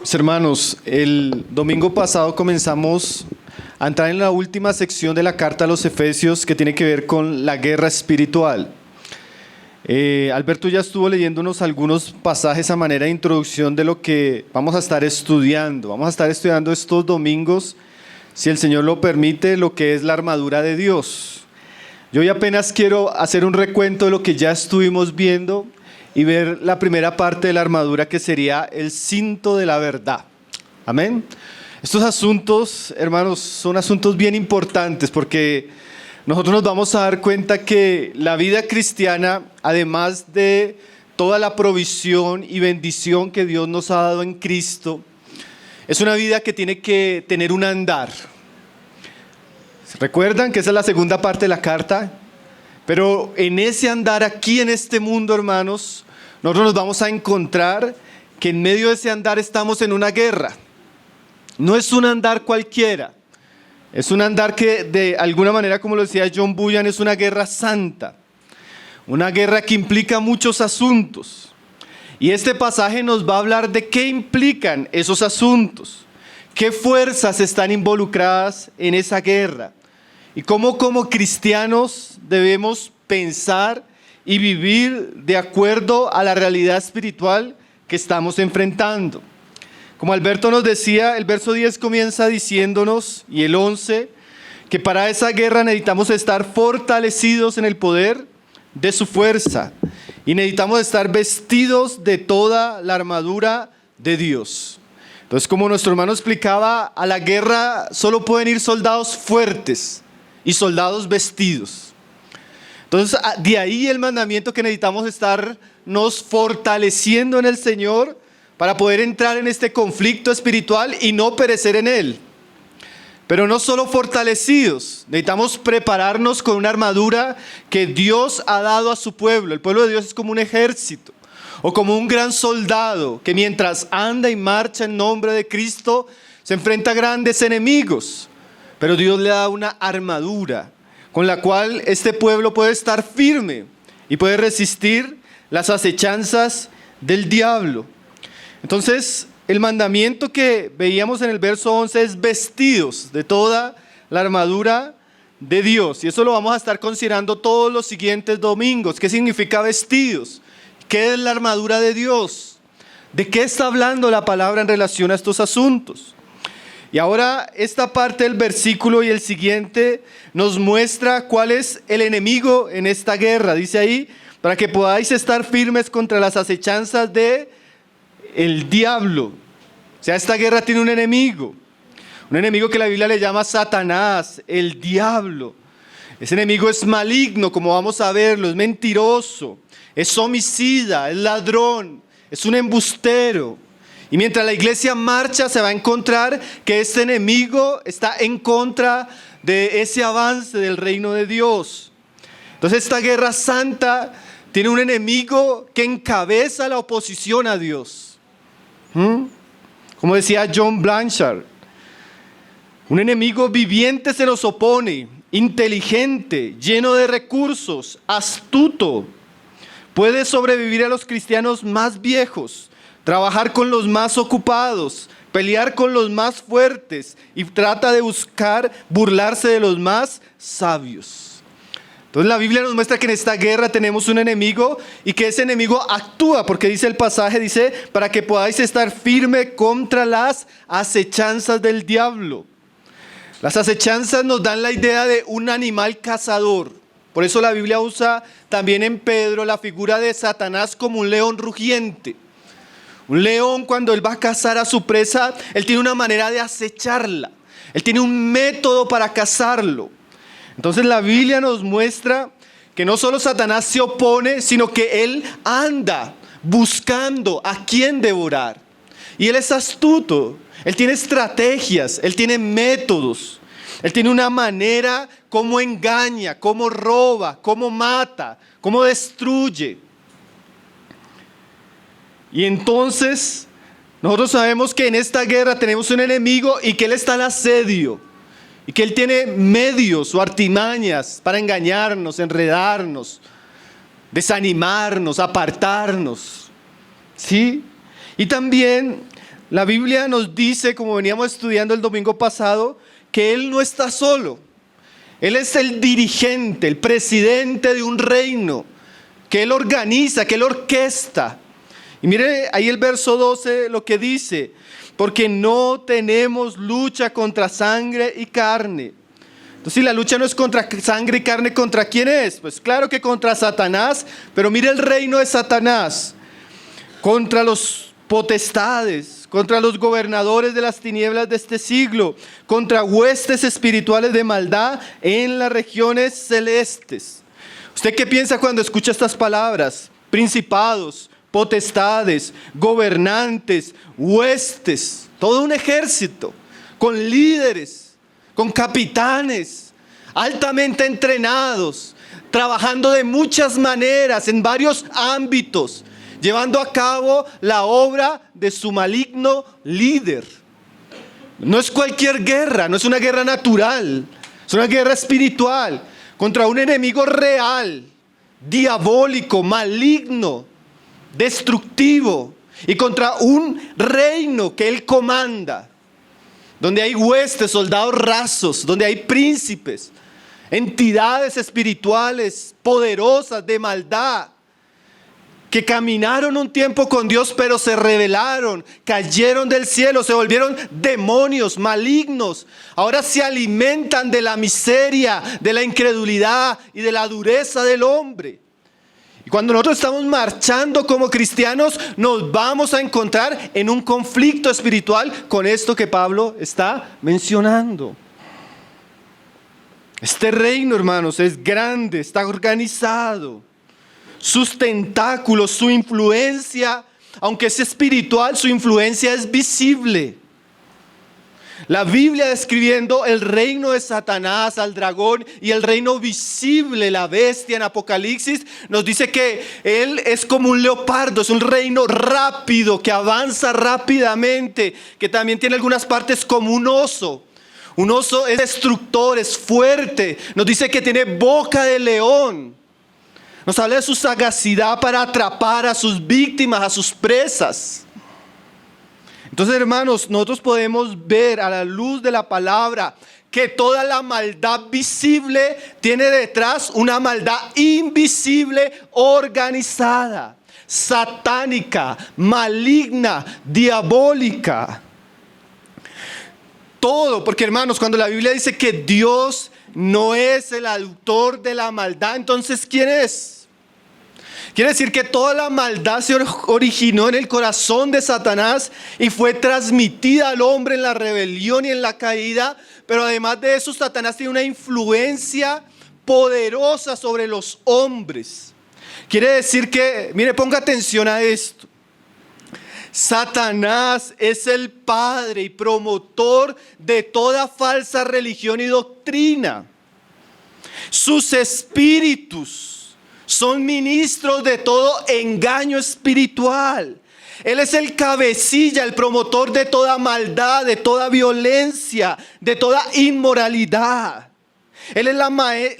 Mis hermanos, el domingo pasado comenzamos a entrar en la última sección de la carta a los Efesios que tiene que ver con la guerra espiritual. Alberto ya estuvo leyéndonos algunos pasajes a manera de introducción de lo que vamos a estar estudiando. Vamos a estar estudiando estos domingos, si el Señor lo permite, lo que es la armadura de Dios. Yo hoy apenas quiero hacer un recuento de lo que ya estuvimos viendo y ver la primera parte de la armadura, que sería el cinto de la verdad. Amén. Estos asuntos, hermanos, son asuntos bien importantes porque nosotros nos vamos a dar cuenta que la vida cristiana, además de toda la provisión y bendición que Dios nos ha dado en Cristo, es una vida que tiene que tener un andar. ¿Recuerdan que esa es la segunda parte de la carta? Pero en ese andar aquí en este mundo, hermanos, nosotros nos vamos a encontrar que en medio de ese andar estamos en una guerra. No es un andar cualquiera. Es un andar que de alguna manera, como lo decía John Bunyan, es una guerra santa. Una guerra que implica muchos asuntos. Y este pasaje nos va a hablar de qué implican esos asuntos. Qué fuerzas están involucradas en esa guerra. Y cómo como cristianos debemos pensar y vivir de acuerdo a la realidad espiritual que estamos enfrentando. Como Alberto nos decía, el verso 10 comienza diciéndonos, y el 11, que para esa guerra necesitamos estar fortalecidos en el poder de su fuerza. Y necesitamos estar vestidos de toda la armadura de Dios. Entonces, como nuestro hermano explicaba, a la guerra solo pueden ir soldados fuertes y soldados vestidos. Entonces, de ahí el mandamiento que necesitamos estarnos fortaleciendo en el Señor para poder entrar en este conflicto espiritual y no perecer en él. Pero no solo fortalecidos, necesitamos prepararnos con una armadura que Dios ha dado a su pueblo. El pueblo de Dios es como un ejército o como un gran soldado que mientras anda y marcha en nombre de Cristo se enfrenta a grandes enemigos. Pero Dios le da una armadura con la cual este pueblo puede estar firme y puede resistir las acechanzas del diablo. Entonces, el mandamiento que veíamos en el verso 11 es vestidos de toda la armadura de Dios. Y eso lo vamos a estar considerando todos los siguientes domingos. ¿Qué significa vestidos? ¿Qué es la armadura de Dios? ¿De qué está hablando la palabra en relación a estos asuntos? Y ahora esta parte del versículo y el siguiente nos muestra cuál es el enemigo en esta guerra. Dice ahí, para que podáis estar firmes contra las acechanzas de el diablo. O sea, esta guerra tiene un enemigo que la Biblia le llama Satanás, el diablo. Ese enemigo es maligno, como vamos a verlo, es mentiroso, es homicida, es ladrón, es un embustero. Y mientras la iglesia marcha, se va a encontrar que este enemigo está en contra de ese avance del reino de Dios. Entonces, esta guerra santa tiene un enemigo que encabeza la oposición a Dios. Como decía John Blanchard, un enemigo viviente se nos opone, inteligente, lleno de recursos, astuto. Puede sobrevivir a los cristianos más viejos, trabajar con los más ocupados, pelear con los más fuertes y trata de buscar burlarse de los más sabios. Entonces la Biblia nos muestra que en esta guerra tenemos un enemigo y que ese enemigo actúa, porque dice el pasaje, dice, para que podáis estar firme contra las acechanzas del diablo. Las acechanzas nos dan la idea de un animal cazador. Por eso la Biblia usa también en Pedro la figura de Satanás como un león rugiente. Un león, cuando él va a cazar a su presa, él tiene una manera de acecharla. Él tiene un método para cazarlo. Entonces la Biblia nos muestra que no solo Satanás se opone, sino que él anda buscando a quién devorar. Y él es astuto, él tiene estrategias, él tiene métodos. Él tiene una manera cómo engaña, cómo roba, cómo mata, cómo destruye. Y entonces nosotros sabemos que en esta guerra tenemos un enemigo y que él está en asedio. Y que él tiene medios o artimañas para engañarnos, enredarnos, desanimarnos, apartarnos. ¿Sí? Y también La Biblia nos dice, como veníamos estudiando el domingo pasado, que Él no está solo. Él es el dirigente, el presidente de un reino, que Él organiza, que Él orquesta. Y mire ahí el verso 12 lo que dice: porque no tenemos lucha contra sangre y carne. Entonces, si la lucha no es contra sangre y carne, ¿contra quién es? Pues claro que contra Satanás, pero mire el reino de Satanás, contra los potestades, contra los gobernadores de las tinieblas de este siglo, contra huestes espirituales de maldad en las regiones celestes. ¿Usted qué piensa cuando escucha estas palabras? Principados, potestades, gobernantes, huestes, todo un ejército, con líderes, con capitanes, altamente entrenados, trabajando de muchas maneras, en varios ámbitos, llevando a cabo la obra de su maligno líder. No es cualquier guerra, no es una guerra natural, es una guerra espiritual, contra un enemigo real, diabólico, maligno, destructivo, y contra un reino que Él comanda, donde hay huestes, soldados rasos, donde hay príncipes, entidades espirituales poderosas de maldad, que caminaron un tiempo con Dios, pero se rebelaron, cayeron del cielo, se volvieron demonios malignos. Ahora se alimentan de la miseria, de la incredulidad y de la dureza del hombre. Y cuando nosotros estamos marchando como cristianos, nos vamos a encontrar en un conflicto espiritual con esto que Pablo está mencionando. Este reino, hermanos, es grande, está organizado. Sus tentáculos, su influencia, aunque es espiritual, su influencia es visible. La Biblia describiendo el reino de Satanás, al dragón, y el reino visible, la bestia en Apocalipsis, nos dice que él es como un leopardo, es un reino rápido, que avanza rápidamente, que también tiene algunas partes como un oso. Un oso es destructor, es fuerte, nos dice que tiene boca de león. Nos habla de su sagacidad para atrapar a sus víctimas, a sus presas. Entonces, hermanos, nosotros podemos ver a la luz de la palabra que toda la maldad visible tiene detrás una maldad invisible, organizada, satánica, maligna, diabólica. Todo, porque hermanos, cuando la Biblia dice que Dios no es el autor de la maldad, entonces ¿quién es? Quiere decir que toda la maldad se originó en el corazón de Satanás y fue transmitida al hombre en la rebelión y en la caída. Pero además de eso, Satanás tiene una influencia poderosa sobre los hombres. Quiere decir que, mire, ponga atención a esto. Satanás es el padre y promotor de toda falsa religión y doctrina. Sus espíritus son ministros de todo engaño espiritual. Él es el cabecilla, el promotor de toda maldad, de toda violencia, de toda inmoralidad. Él es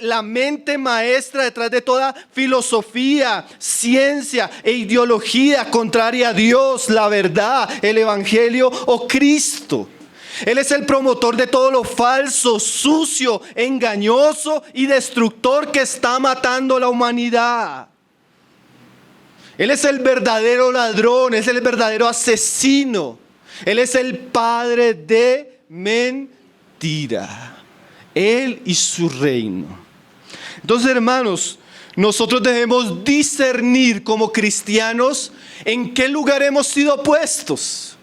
la mente maestra detrás de toda filosofía, ciencia e ideología contraria a Dios, la verdad, el evangelio o Cristo. Él es el promotor de todo lo falso, sucio, engañoso y destructor que está matando a la humanidad. Él es el verdadero ladrón, es el verdadero asesino. Él es el padre de mentira. Él y su reino. Entonces, hermanos, nosotros debemos discernir como cristianos en qué lugar hemos sido puestos.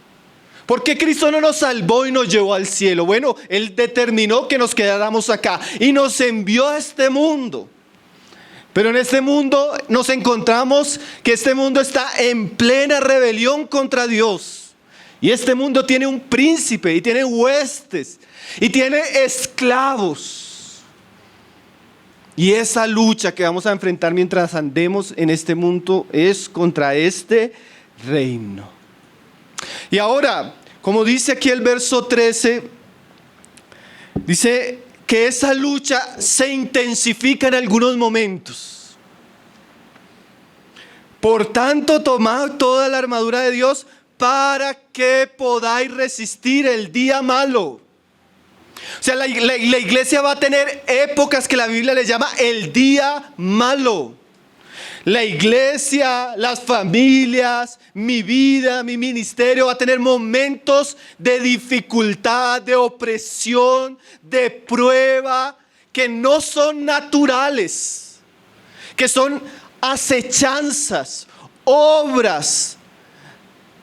¿Por qué Cristo no nos salvó y nos llevó al cielo? Bueno, Él determinó que nos quedáramos acá y nos envió a este mundo. Pero en este mundo nos encontramos que este mundo está en plena rebelión contra Dios. Y este mundo tiene un príncipe y tiene huestes y tiene esclavos. Y esa lucha que vamos a enfrentar mientras andemos en este mundo es contra este reino. Y ahora, como dice aquí el verso 13, dice que esa lucha se intensifica en algunos momentos. Por tanto, tomad toda la armadura de Dios para que podáis resistir el día malo. O sea, la iglesia va a tener épocas que la Biblia le llama el día malo. La iglesia, las familias, mi vida, mi ministerio va a tener momentos de dificultad, de opresión, de prueba, que no son naturales, que son acechanzas, obras,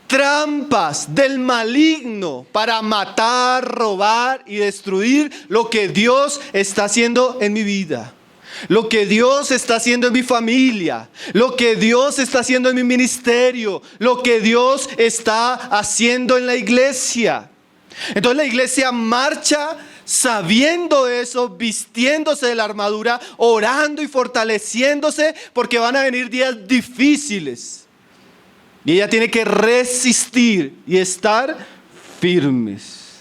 trampas del maligno para matar, robar y destruir lo que Dios está haciendo en mi vida, lo que Dios está haciendo en mi familia, lo que Dios está haciendo en mi ministerio, lo que Dios está haciendo en la iglesia. Entonces la iglesia marcha sabiendo eso, vistiéndose de la armadura, orando y fortaleciéndose, porque van a venir días difíciles. Y ella tiene que resistir y estar firmes.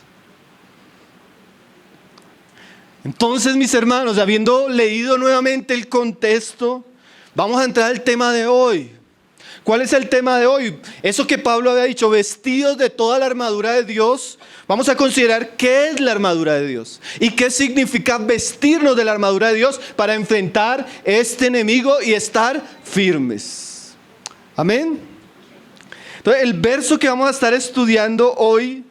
Entonces, mis hermanos, habiendo leído nuevamente el contexto, vamos a entrar al tema de hoy. ¿Cuál es el tema de hoy? Eso que Pablo había dicho, vestidos de toda la armadura de Dios. Vamos a considerar qué es la armadura de Dios y qué significa vestirnos de la armadura de Dios para enfrentar este enemigo y estar firmes. Amén. Entonces, el verso que vamos a estar estudiando hoy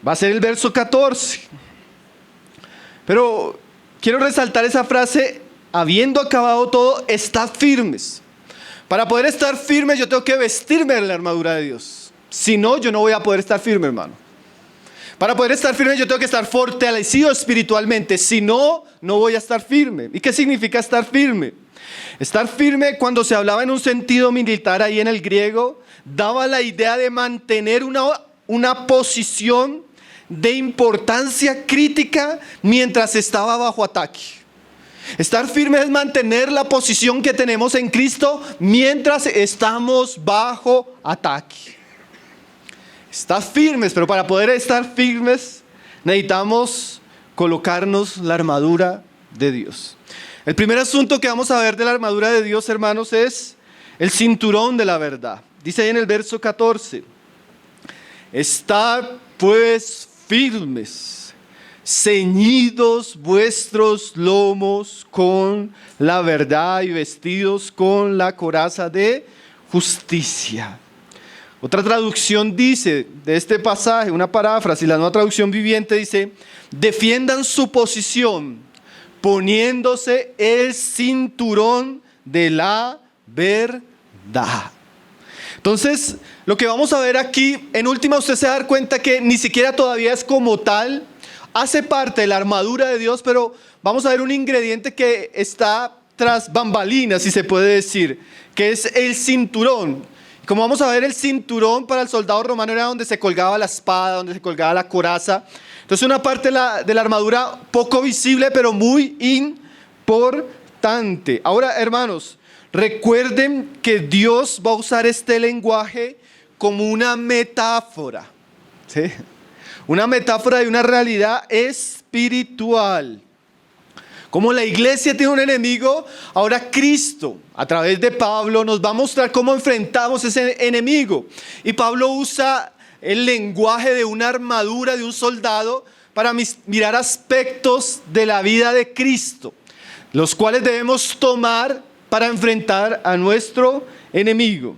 va a ser el verso 14. Pero quiero resaltar esa frase, habiendo acabado todo, estad firmes. Para poder estar firmes yo tengo que vestirme de la armadura de Dios. Si no, yo no voy a poder estar firme, hermano. Para poder estar firme yo tengo que estar fortalecido espiritualmente. Si no, no voy a estar firme. ¿Y qué significa estar firme? Estar firme, cuando se hablaba en un sentido militar ahí en el griego, daba la idea de mantener una posición de importancia crítica mientras estaba bajo ataque. Estar firme es mantener la posición que tenemos en Cristo mientras estamos bajo ataque. Estar firmes, pero para poder estar firmes necesitamos colocarnos la armadura de Dios. El primer asunto que vamos a ver de la armadura de Dios, hermanos, es el cinturón de la verdad. Dice ahí en el verso 14, estad pues firmes, ceñidos vuestros lomos con la verdad y vestidos con la coraza de justicia. Otra traducción dice de este pasaje, una paráfrasis, la Nueva Traducción Viviente dice, defiendan su posición poniéndose el cinturón de la verdad. Entonces, lo que vamos a ver aquí, en última usted se va a dar cuenta que ni siquiera todavía es como tal, hace parte de la armadura de Dios, pero vamos a ver un ingrediente que está tras bambalinas, si se puede decir, que es el cinturón. Como vamos a ver, el cinturón para el soldado romano era donde se colgaba la espada, donde se colgaba la coraza. Entonces una parte de la armadura poco visible, pero muy importante. Ahora, hermanos, recuerden que Dios va a usar este lenguaje como una metáfora, ¿sí? Una metáfora de una realidad espiritual. Como la iglesia tiene un enemigo, ahora Cristo, a través de Pablo, nos va a mostrar cómo enfrentamos ese enemigo. Y Pablo usa el lenguaje de una armadura de un soldado para mirar aspectos de la vida de Cristo, los cuales debemos tomar para enfrentar a nuestro enemigo.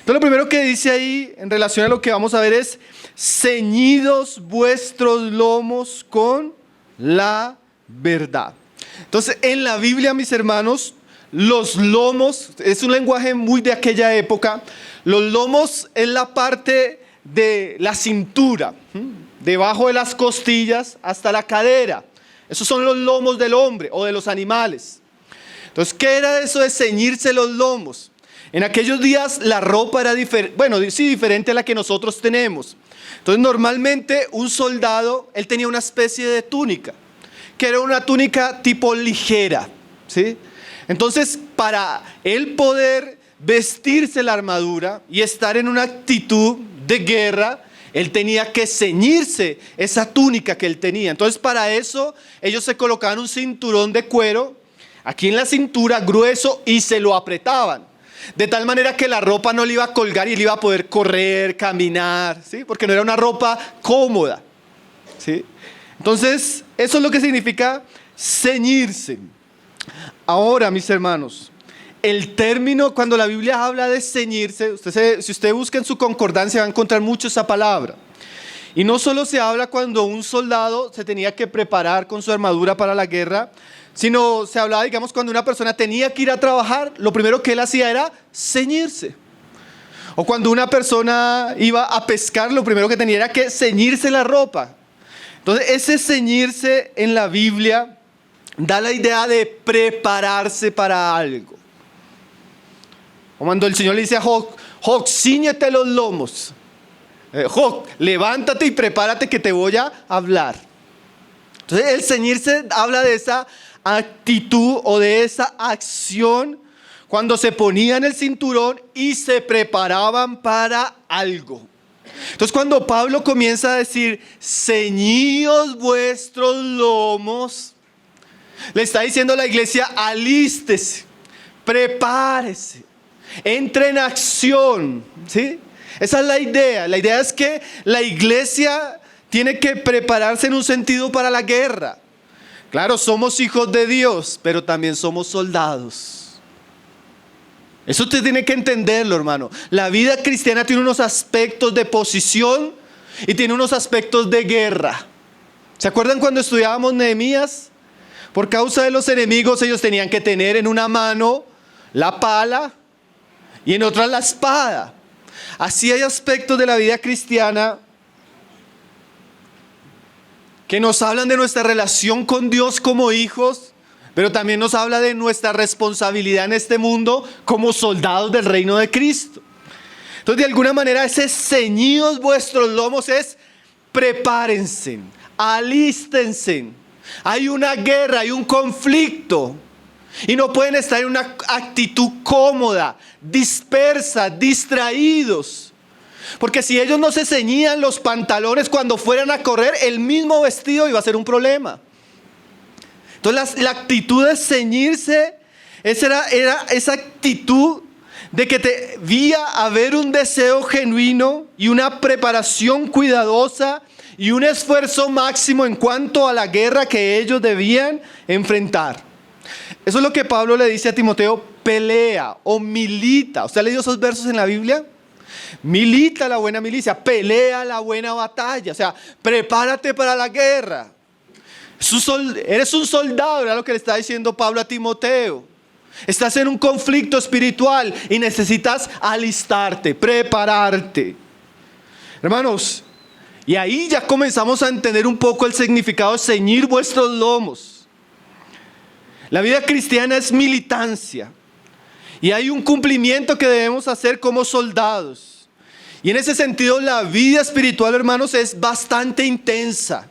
Entonces lo primero que dice ahí en relación a lo que vamos a ver es: ceñidos vuestros lomos con la verdad. Entonces en la Biblia, mis hermanos, los lomos, es un lenguaje muy de aquella época. Los lomos es la parte de la cintura, debajo de las costillas hasta la cadera. Esos son los lomos del hombre o de los animales. Entonces, ¿qué era eso de ceñirse los lomos? En aquellos días la ropa era diferente a la que nosotros tenemos. Entonces normalmente un soldado, él tenía una especie de túnica, que era una túnica tipo ligera, ¿sí? Entonces, para él poder vestirse la armadura y estar en una actitud de guerra, él tenía que ceñirse esa túnica que él tenía. Entonces, para eso ellos se colocaban un cinturón de cuero aquí en la cintura, grueso, y se lo apretaban. de tal manera que la ropa no le iba a colgar y él iba a poder correr, caminar, ¿sí? Porque no era una ropa cómoda, ¿sí? Entonces, eso es lo que significa ceñirse. Ahora, mis hermanos, el término, cuando la Biblia habla de ceñirse, si usted busca en su concordancia va a encontrar mucho esa palabra. Y no solo se habla cuando un soldado se tenía que preparar con su armadura para la guerra, sino se hablaba, digamos, cuando una persona tenía que ir a trabajar, lo primero que él hacía era ceñirse. O cuando una persona iba a pescar, lo primero que tenía era que ceñirse la ropa. Entonces, ese ceñirse en la Biblia da la idea de prepararse para algo. O cuando el Señor le dice a Job, cíñete los lomos. Job, levántate y prepárate que te voy a hablar. Entonces, el ceñirse habla de esa actitud o de esa acción cuando se ponían el cinturón y se preparaban para algo. Entonces, cuando Pablo comienza a decir, ceñíos vuestros lomos, le está diciendo a la iglesia, alístese, prepárese, entre en acción, ¿sí? Esa es la idea. La idea es que la iglesia tiene que prepararse en un sentido para la guerra. Claro, somos hijos de Dios, pero también somos soldados. Eso usted tiene que entenderlo, hermano. La vida cristiana tiene unos aspectos de posición y tiene unos aspectos de guerra. ¿Se acuerdan cuando estudiábamos Nehemías? Por causa de los enemigos, ellos tenían que tener en una mano la pala y en otra la espada. Así hay aspectos de la vida cristiana que nos hablan de nuestra relación con Dios como hijos, pero también nos habla de nuestra responsabilidad en este mundo como soldados del reino de Cristo. Entonces, de alguna manera, ese ceñidos vuestros lomos es prepárense, alístense. Hay una guerra, hay un conflicto. Y no pueden estar en una actitud cómoda, dispersa, distraídos. Porque si ellos no se ceñían los pantalones cuando fueran a correr, el mismo vestido iba a ser un problema. Entonces la actitud de ceñirse, era esa actitud de que debía haber un deseo genuino y una preparación cuidadosa y un esfuerzo máximo en cuanto a la guerra que ellos debían enfrentar. Eso es lo que Pablo le dice a Timoteo, pelea o milita. ¿Usted ha leído esos versos en la Biblia? Milita la buena milicia, pelea la buena batalla. O sea, prepárate para la guerra. Eres un soldado, era lo que le está diciendo Pablo a Timoteo. Estás en un conflicto espiritual y necesitas alistarte, prepararte. Hermanos, y ahí ya comenzamos a entender un poco el significado de ceñir vuestros lomos. La vida cristiana es militancia y hay un cumplimiento que debemos hacer como soldados. Y en ese sentido la vida espiritual, hermanos, es bastante intensa.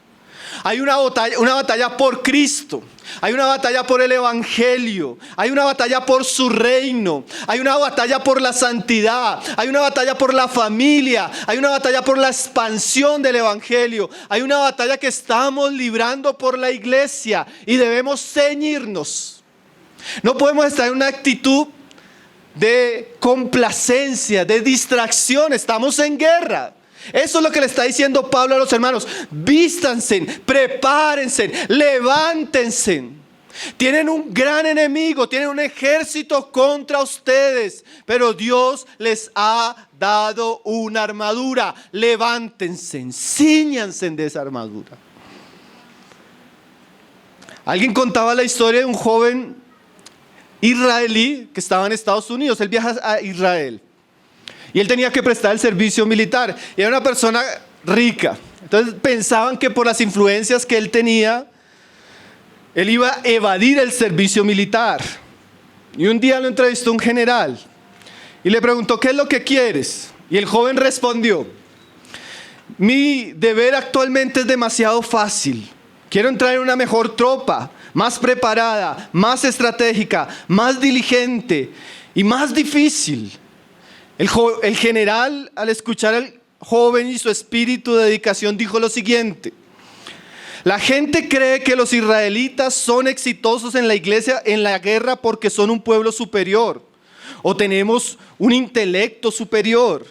Hay una batalla por Cristo, hay una batalla por el Evangelio, hay una batalla por su reino, hay una batalla por la santidad, hay una batalla por la familia, hay una batalla por la expansión del Evangelio, hay una batalla que estamos librando por la iglesia y debemos ceñirnos. No podemos estar en una actitud de complacencia, de distracción, estamos en guerra. Eso es lo que le está diciendo Pablo a los hermanos. Vístanse, prepárense, levántense. Tienen un gran enemigo, tienen un ejército contra ustedes, pero Dios les ha dado una armadura. Levántense, cíñanse de esa armadura. Alguien contaba la historia de un joven israelí que estaba en Estados Unidos. Él viaja a Israel y él tenía que prestar el servicio militar y era una persona rica. Entonces pensaban que por las influencias que él tenía, él iba a evadir el servicio militar. Y un día lo entrevistó un general y le preguntó, ¿qué es lo que quieres? Y el joven respondió, mi deber actualmente es demasiado fácil. Quiero entrar en una mejor tropa, más preparada, más estratégica, más diligente y más difícil. El general, al escuchar al joven y su espíritu de dedicación, dijo lo siguiente: la gente cree que los israelitas son exitosos en la iglesia, en la guerra, porque son un pueblo superior, o tenemos un intelecto superior,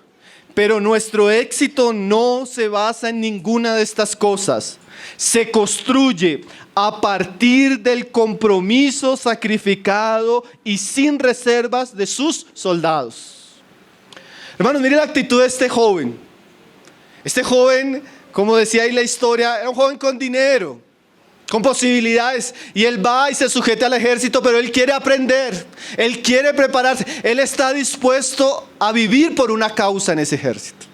pero nuestro éxito no se basa en ninguna de estas cosas. Se construye a partir del compromiso sacrificado y sin reservas de sus soldados. Hermanos, mire la actitud de este joven. Este joven, como decía ahí la historia, era un joven con dinero, con posibilidades, y él va y se sujeta al ejército, pero él quiere aprender, él quiere prepararse, él está dispuesto a vivir por una causa en ese ejército.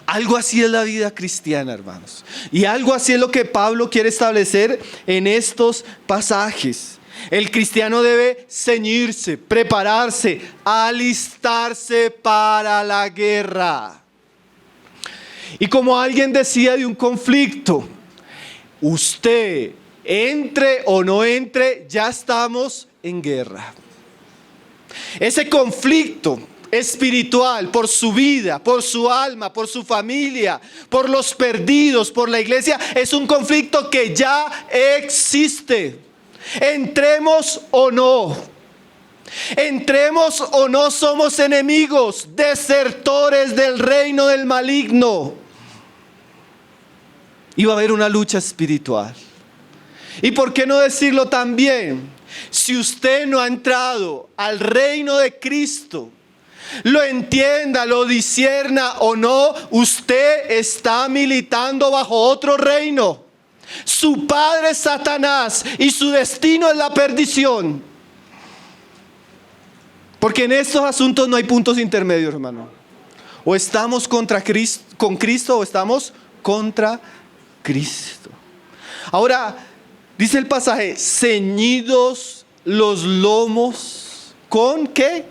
Algo así es la vida cristiana, hermanos, y algo así es lo que Pablo quiere establecer en estos pasajes. El cristiano debe ceñirse, prepararse, alistarse para la guerra. Y como alguien decía de un conflicto, usted entre o no entre, ya estamos en guerra. Ese conflicto espiritual por su vida, por su alma, por su familia, por los perdidos, por la iglesia, es un conflicto que ya existe. Entremos o no. Entremos o no, somos enemigos, desertores del reino del maligno. Y va a haber una lucha espiritual. ¿Y por qué no decirlo también? Si usted no ha entrado al reino de Cristo, lo entienda, lo discierna o no, usted está militando bajo otro reino. Su padre es Satanás y su destino es la perdición. Porque en estos asuntos no hay puntos intermedios, hermano. O estamos con Cristo o estamos contra Cristo. Ahora, dice el pasaje, ceñidos los lomos con ¿qué?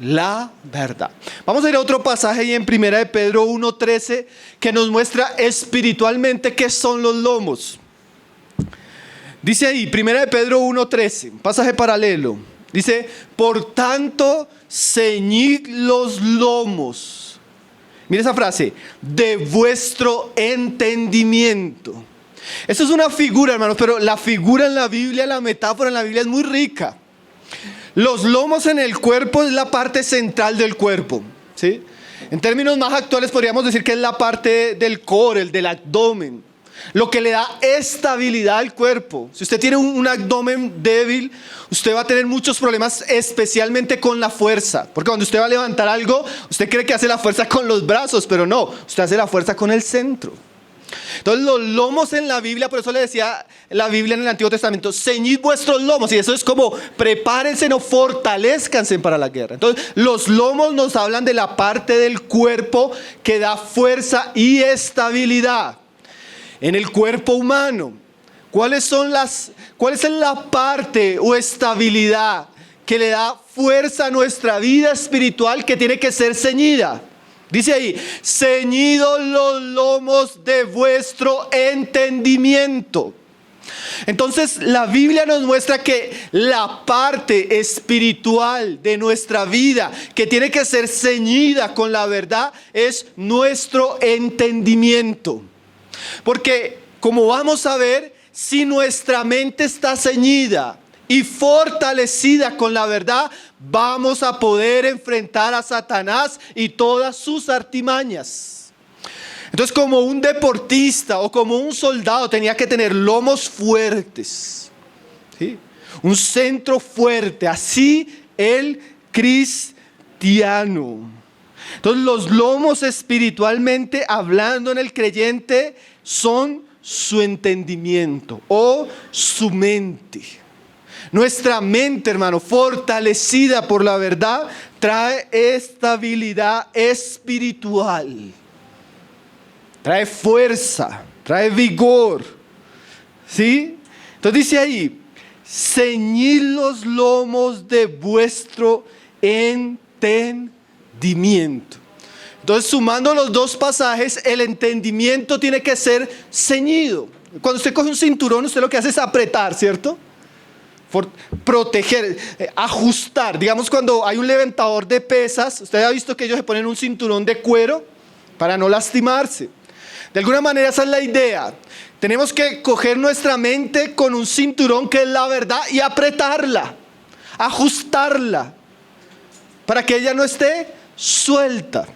La verdad. Vamos a ir a otro pasaje y en 1 de Pedro 1:13 que nos muestra espiritualmente qué son los lomos. Dice ahí, 1 de Pedro 1:13, pasaje paralelo. Dice, por tanto, ceñid los lomos. Mira esa frase, de vuestro entendimiento. Esto es una figura, hermanos, pero la figura en la Biblia, la metáfora en la Biblia es muy rica. Los lomos en el cuerpo es la parte central del cuerpo, ¿sí? En términos más actuales podríamos decir que es la parte del core, el del abdomen. Lo que le da estabilidad al cuerpo. Si usted tiene un abdomen débil, usted va a tener muchos problemas, especialmente con la fuerza. Porque cuando usted va a levantar algo, usted cree que hace la fuerza con los brazos, pero no, usted hace la fuerza con el centro. Entonces los lomos en la Biblia, por eso le decía la Biblia en el Antiguo Testamento, ceñid vuestros lomos, y eso es como prepárense, no fortalezcanse para la guerra. Entonces los lomos nos hablan de la parte del cuerpo que da fuerza y estabilidad. En el cuerpo humano, ¿cuál es la parte o estabilidad que le da fuerza a nuestra vida espiritual que tiene que ser ceñida? Dice ahí, ceñidos los lomos de vuestro entendimiento. Entonces la Biblia nos muestra que la parte espiritual de nuestra vida que tiene que ser ceñida con la verdad es nuestro entendimiento. Porque como vamos a ver, si nuestra mente está ceñida y fortalecida con la verdad, vamos a poder enfrentar a Satanás y todas sus artimañas. Entonces, como un deportista o como un soldado tenía que tener lomos fuertes, ¿sí? Un centro fuerte, así el cristiano. Entonces los lomos espiritualmente hablando en el creyente son su entendimiento o su mente. Nuestra mente, hermano, fortalecida por la verdad, trae estabilidad espiritual. Trae fuerza, trae vigor. ¿Sí? Entonces dice ahí, ceñid los lomos de vuestro entendimiento. Entonces, sumando los dos pasajes, el entendimiento tiene que ser ceñido. Cuando usted coge un cinturón, usted lo que hace es apretar, ¿cierto? Proteger, ajustar. Digamos, cuando hay un levantador de pesas, usted ha visto que ellos se ponen un cinturón de cuero para no lastimarse. De alguna manera esa es la idea. Tenemos que coger nuestra mente con un cinturón que es la verdad y apretarla, ajustarla. para que ella no esté suelta.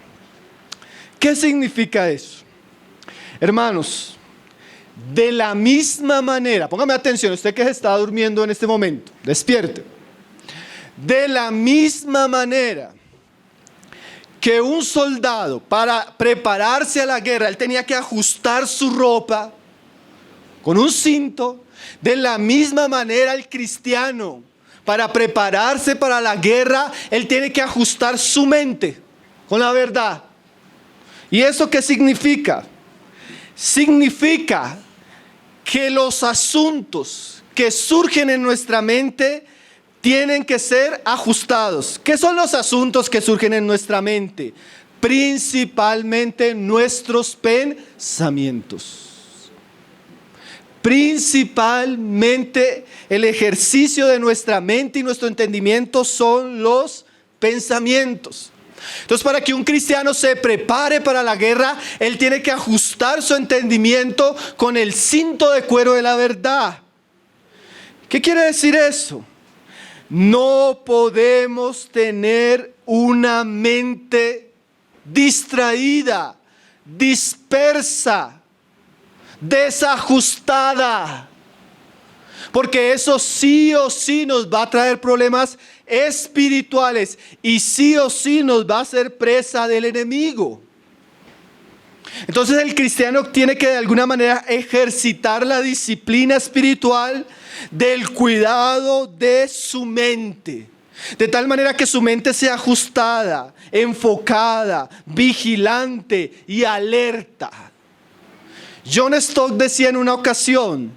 ¿Qué significa eso? Hermanos, de la misma manera, póngame atención, usted que se está durmiendo en este momento, despierte. De la misma manera que un soldado, para prepararse a la guerra, él tenía que ajustar su ropa con un cinto. De la misma manera el cristiano, para prepararse para la guerra, él tiene que ajustar su mente con la verdad. ¿Y eso qué significa? Significa que los asuntos que surgen en nuestra mente tienen que ser ajustados. ¿Qué son los asuntos que surgen en nuestra mente? Principalmente nuestros pensamientos. Principalmente el ejercicio de nuestra mente y nuestro entendimiento son los pensamientos. Entonces, para que un cristiano se prepare para la guerra, él tiene que ajustar su entendimiento con el cinto de cuero de la verdad. ¿Qué quiere decir eso? No podemos tener una mente distraída, dispersa, desajustada, porque eso sí o sí nos va a traer problemas espirituales y sí o sí nos va a hacer presa del enemigo. Entonces el cristiano tiene que de alguna manera ejercitar la disciplina espiritual del cuidado de su mente, de tal manera que su mente sea ajustada, enfocada, vigilante y alerta. John Stott decía en una ocasión: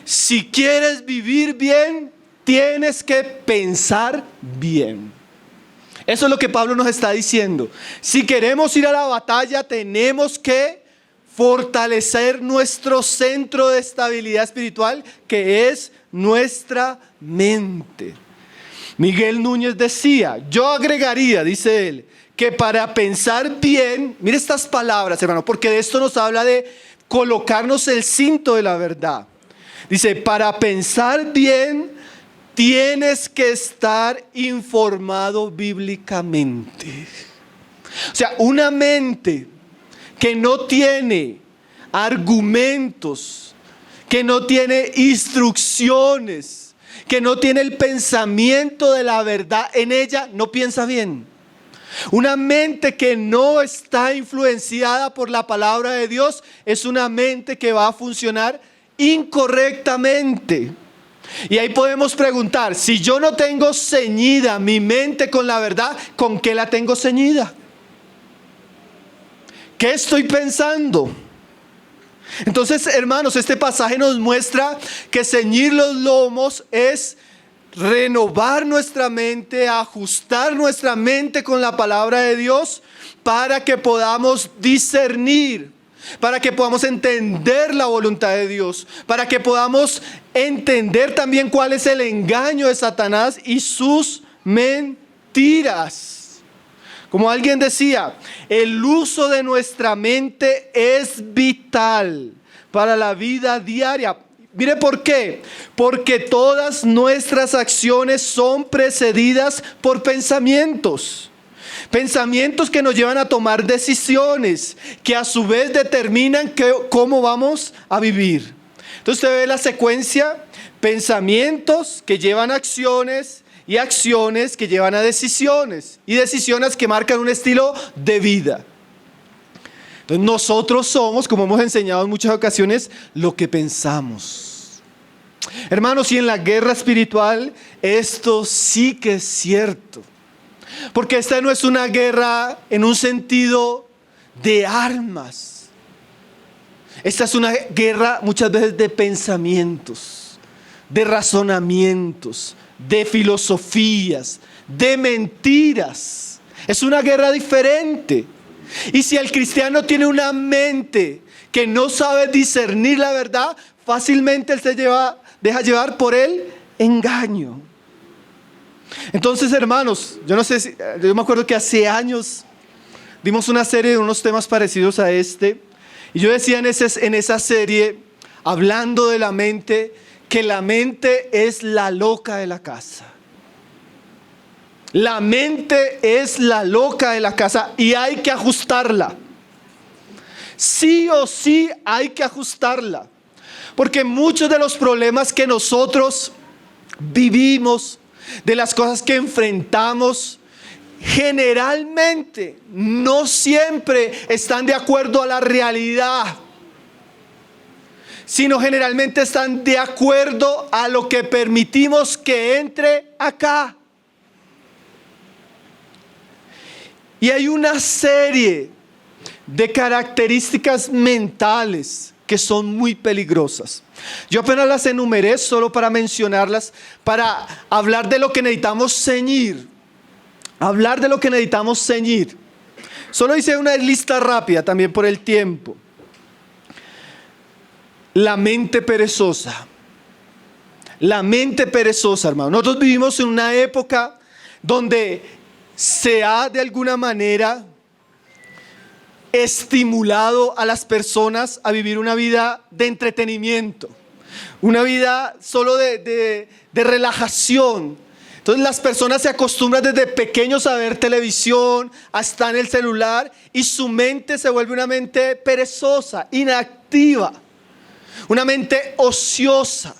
si quieres vivir bien, tienes que pensar bien. Eso es lo que Pablo nos está diciendo. Si queremos ir a la batalla, tenemos que fortalecer nuestro centro de estabilidad espiritual, que es nuestra mente. Miguel Núñez decía, yo agregaría, dice él, que para pensar bien, mire estas palabras, hermano, porque de esto nos habla de colocarnos el cinto de la verdad. Dice, para pensar bien, tienes que estar informado bíblicamente. O sea, una mente que no tiene argumentos, que no tiene instrucciones, que no tiene el pensamiento de la verdad en ella, no piensa bien. Una mente que no está influenciada por la palabra de Dios es una mente que va a funcionar incorrectamente. Y ahí podemos preguntar, si yo no tengo ceñida mi mente con la verdad, ¿con qué la tengo ceñida? ¿Qué estoy pensando? Entonces, hermanos, este pasaje nos muestra que ceñir los lomos es renovar nuestra mente, ajustar nuestra mente con la palabra de Dios para que podamos discernir, para que podamos entender la voluntad de Dios, para que podamos entender también cuál es el engaño de Satanás y sus mentiras. Como alguien decía, el uso de nuestra mente es vital para la vida diaria. Mire por qué. Porque todas nuestras acciones son precedidas por pensamientos. Pensamientos que nos llevan a tomar decisiones, que a su vez determinan cómo vamos a vivir. Entonces usted ve la secuencia: pensamientos que llevan a acciones, y acciones que llevan a decisiones, y decisiones que marcan un estilo de vida. Entonces nosotros somos, como hemos enseñado en muchas ocasiones, lo que pensamos. Hermanos, y en la guerra espiritual esto sí que es cierto. Porque esta no es una guerra en un sentido de armas. Esta es una guerra muchas veces de pensamientos, de razonamientos, de filosofías, de mentiras. Es una guerra diferente. Y si el cristiano tiene una mente que no sabe discernir la verdad, fácilmente él se deja llevar por el engaño. Entonces, hermanos, yo me acuerdo que hace años dimos una serie de unos temas parecidos a este, y yo decía en esa serie, hablando de la mente, que la mente es la loca de la casa. La mente es la loca de la casa y hay que ajustarla. Sí o sí hay que ajustarla. Porque muchos de los problemas que nosotros vivimos, de las cosas que enfrentamos, generalmente no siempre están de acuerdo a la realidad, sino generalmente están de acuerdo a lo que permitimos que entre acá. Y hay una serie de características mentales que son muy peligrosas. Yo apenas las enumeré solo para mencionarlas, para hablar de lo que necesitamos ceñir. Hablar de lo que necesitamos ceñir. Solo hice una lista rápida también por el tiempo. La mente perezosa. La mente perezosa, hermano. Nosotros vivimos en una época donde se ha de alguna manera estimulado a las personas a vivir una vida de entretenimiento, una vida solo de relajación. Entonces las personas se acostumbran desde pequeños a ver televisión, a estar en el celular, y su mente se vuelve una mente perezosa, inactiva, una mente ociosa.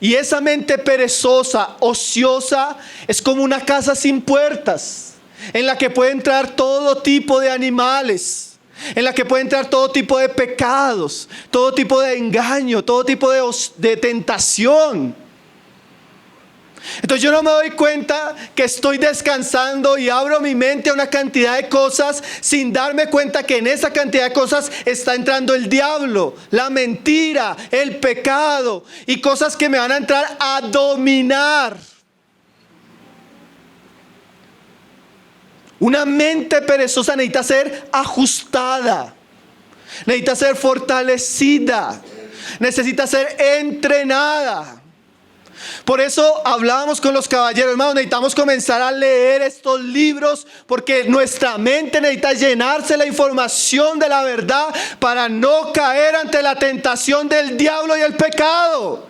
Y esa mente perezosa, ociosa, es como una casa sin puertas, en la que puede entrar todo tipo de animales, en la que puede entrar todo tipo de pecados, todo tipo de engaño, todo tipo de tentación. Entonces yo no me doy cuenta que estoy descansando y abro mi mente a una cantidad de cosas sin darme cuenta que en esa cantidad de cosas está entrando el diablo, la mentira, el pecado y cosas que me van a entrar a dominar. Una mente perezosa necesita ser ajustada, necesita ser fortalecida, necesita ser entrenada. Por eso hablábamos con los caballeros, hermanos, necesitamos comenzar a leer estos libros, porque nuestra mente necesita llenarse la información de la verdad para no caer ante la tentación del diablo y el pecado.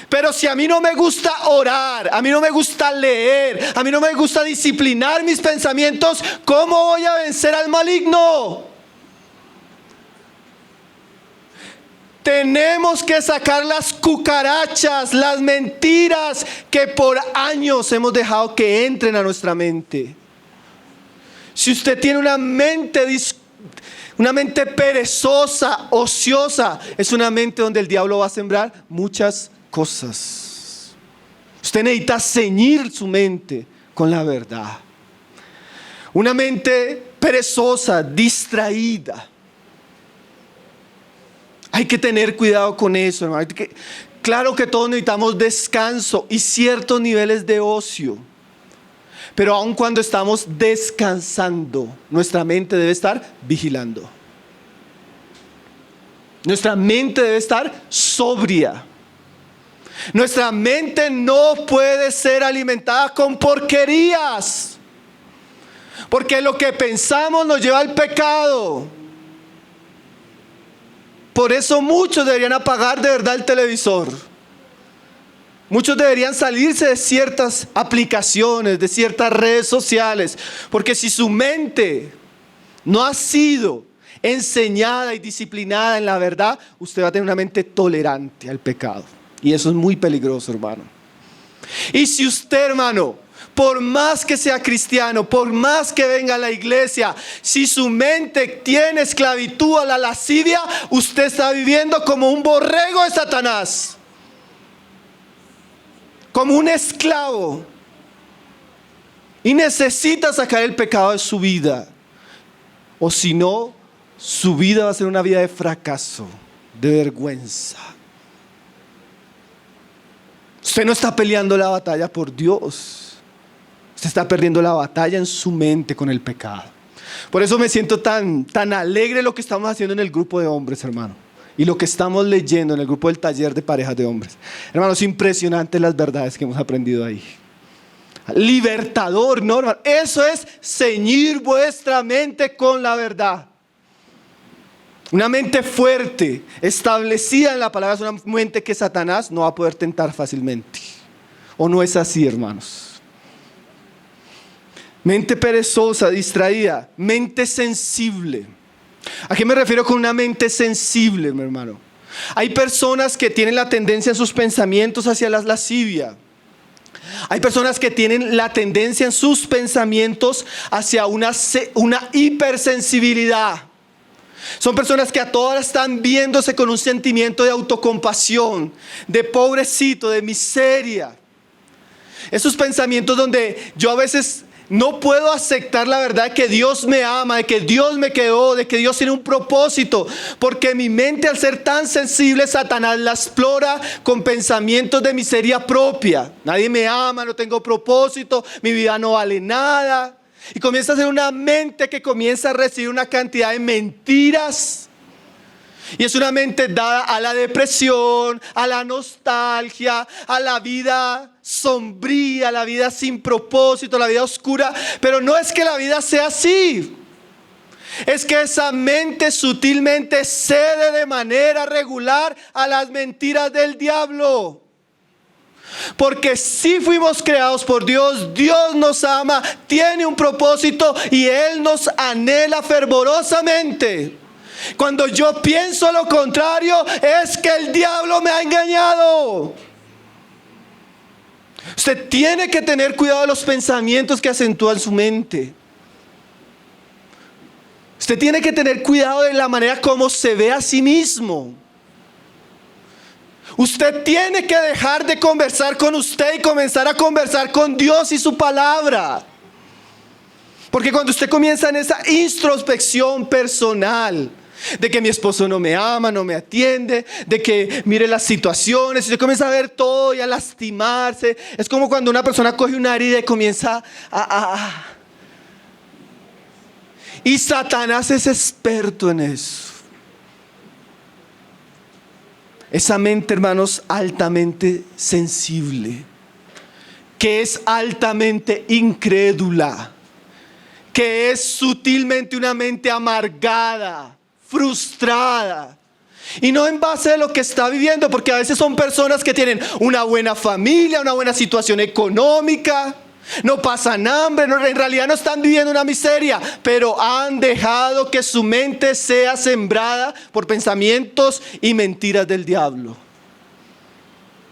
Pero si a mí no me gusta orar, a mí no me gusta leer, a mí no me gusta disciplinar mis pensamientos, ¿cómo voy a vencer al maligno? Tenemos que sacar las cucarachas, las mentiras que por años hemos dejado que entren a nuestra mente. Si usted tiene una mente perezosa, ociosa, es una mente donde el diablo va a sembrar muchas cosas. Usted necesita ceñir su mente con la verdad. Una mente perezosa, distraída. Hay que tener cuidado con eso, hermano. Claro que todos necesitamos descanso y ciertos niveles de ocio. Pero aun cuando estamos descansando, nuestra mente debe estar vigilando. Nuestra mente debe estar sobria. Nuestra mente no puede ser alimentada con porquerías, porque lo que pensamos nos lleva al pecado. Por eso muchos deberían apagar de verdad el televisor. Muchos deberían salirse de ciertas aplicaciones, de ciertas redes sociales, porque si su mente no ha sido enseñada y disciplinada en la verdad, usted va a tener una mente tolerante al pecado. Y eso es muy peligroso, hermano. Y si usted, hermano, por más que sea cristiano, por más que venga a la iglesia, si su mente tiene esclavitud a la lascivia, usted está viviendo como un borrego de Satanás, como un esclavo, y necesita sacar el pecado de su vida, o si no, su vida va a ser una vida de fracaso, de vergüenza. Usted no está peleando la batalla por Dios. Usted está perdiendo la batalla en su mente con el pecado. Por eso me siento tan alegre lo que estamos haciendo en el grupo de hombres, hermano. Y lo que estamos leyendo en el grupo del taller de parejas de hombres. Hermano, es impresionante las verdades que hemos aprendido ahí. Libertador, ¿no, hermano? Eso es ceñir vuestra mente con la verdad. Una mente fuerte, establecida en la palabra, es una mente que Satanás no va a poder tentar fácilmente. ¿O no es así, hermanos? mente perezosa, distraída, mente sensible. ¿A qué me refiero con una mente sensible, mi hermano? Hay personas que tienen la tendencia en sus pensamientos hacia la lascivia. Hay personas que tienen la tendencia en sus pensamientos hacia una hipersensibilidad. Son personas que a todas están viéndose con un sentimiento de autocompasión, de pobrecito, de miseria. Esos pensamientos donde yo a veces no puedo aceptar la verdad de que Dios me ama, de que Dios me creó, de que Dios tiene un propósito, porque mi mente, al ser tan sensible, Satanás la explora con pensamientos de miseria propia. Nadie me ama, no tengo propósito, mi vida no vale nada. Y comienza a ser una mente que comienza a recibir una cantidad de mentiras. Y es una mente dada a la depresión, a la nostalgia, a la vida sombría, a la vida sin propósito, a la vida oscura. Pero no es que la vida sea así. Es que esa mente sutilmente cede de manera regular a las mentiras del diablo. Porque si fuimos creados por Dios, Dios nos ama, tiene un propósito y Él nos anhela fervorosamente. Cuando yo pienso lo contrario, es que el diablo me ha engañado. Usted tiene que tener cuidado de los pensamientos que acentúan su mente. Usted tiene que tener cuidado de la manera como se ve a sí mismo. Usted tiene que dejar de conversar con usted y comenzar a conversar con Dios y su palabra. Porque cuando usted comienza en esa introspección personal, de que mi esposo no me ama, no me atiende, de que mire las situaciones, y usted comienza a ver todo y a lastimarse. Es como cuando una persona coge una herida y comienza Y Satanás es experto en eso. Esa mente, hermanos, altamente sensible, que es altamente incrédula, que es sutilmente una mente amargada, frustrada. Y no en base a lo que está viviendo, porque a veces son personas que tienen una buena familia, una buena situación económica, no pasan hambre, en realidad no están viviendo una miseria, pero han dejado que su mente sea sembrada por pensamientos y mentiras del diablo.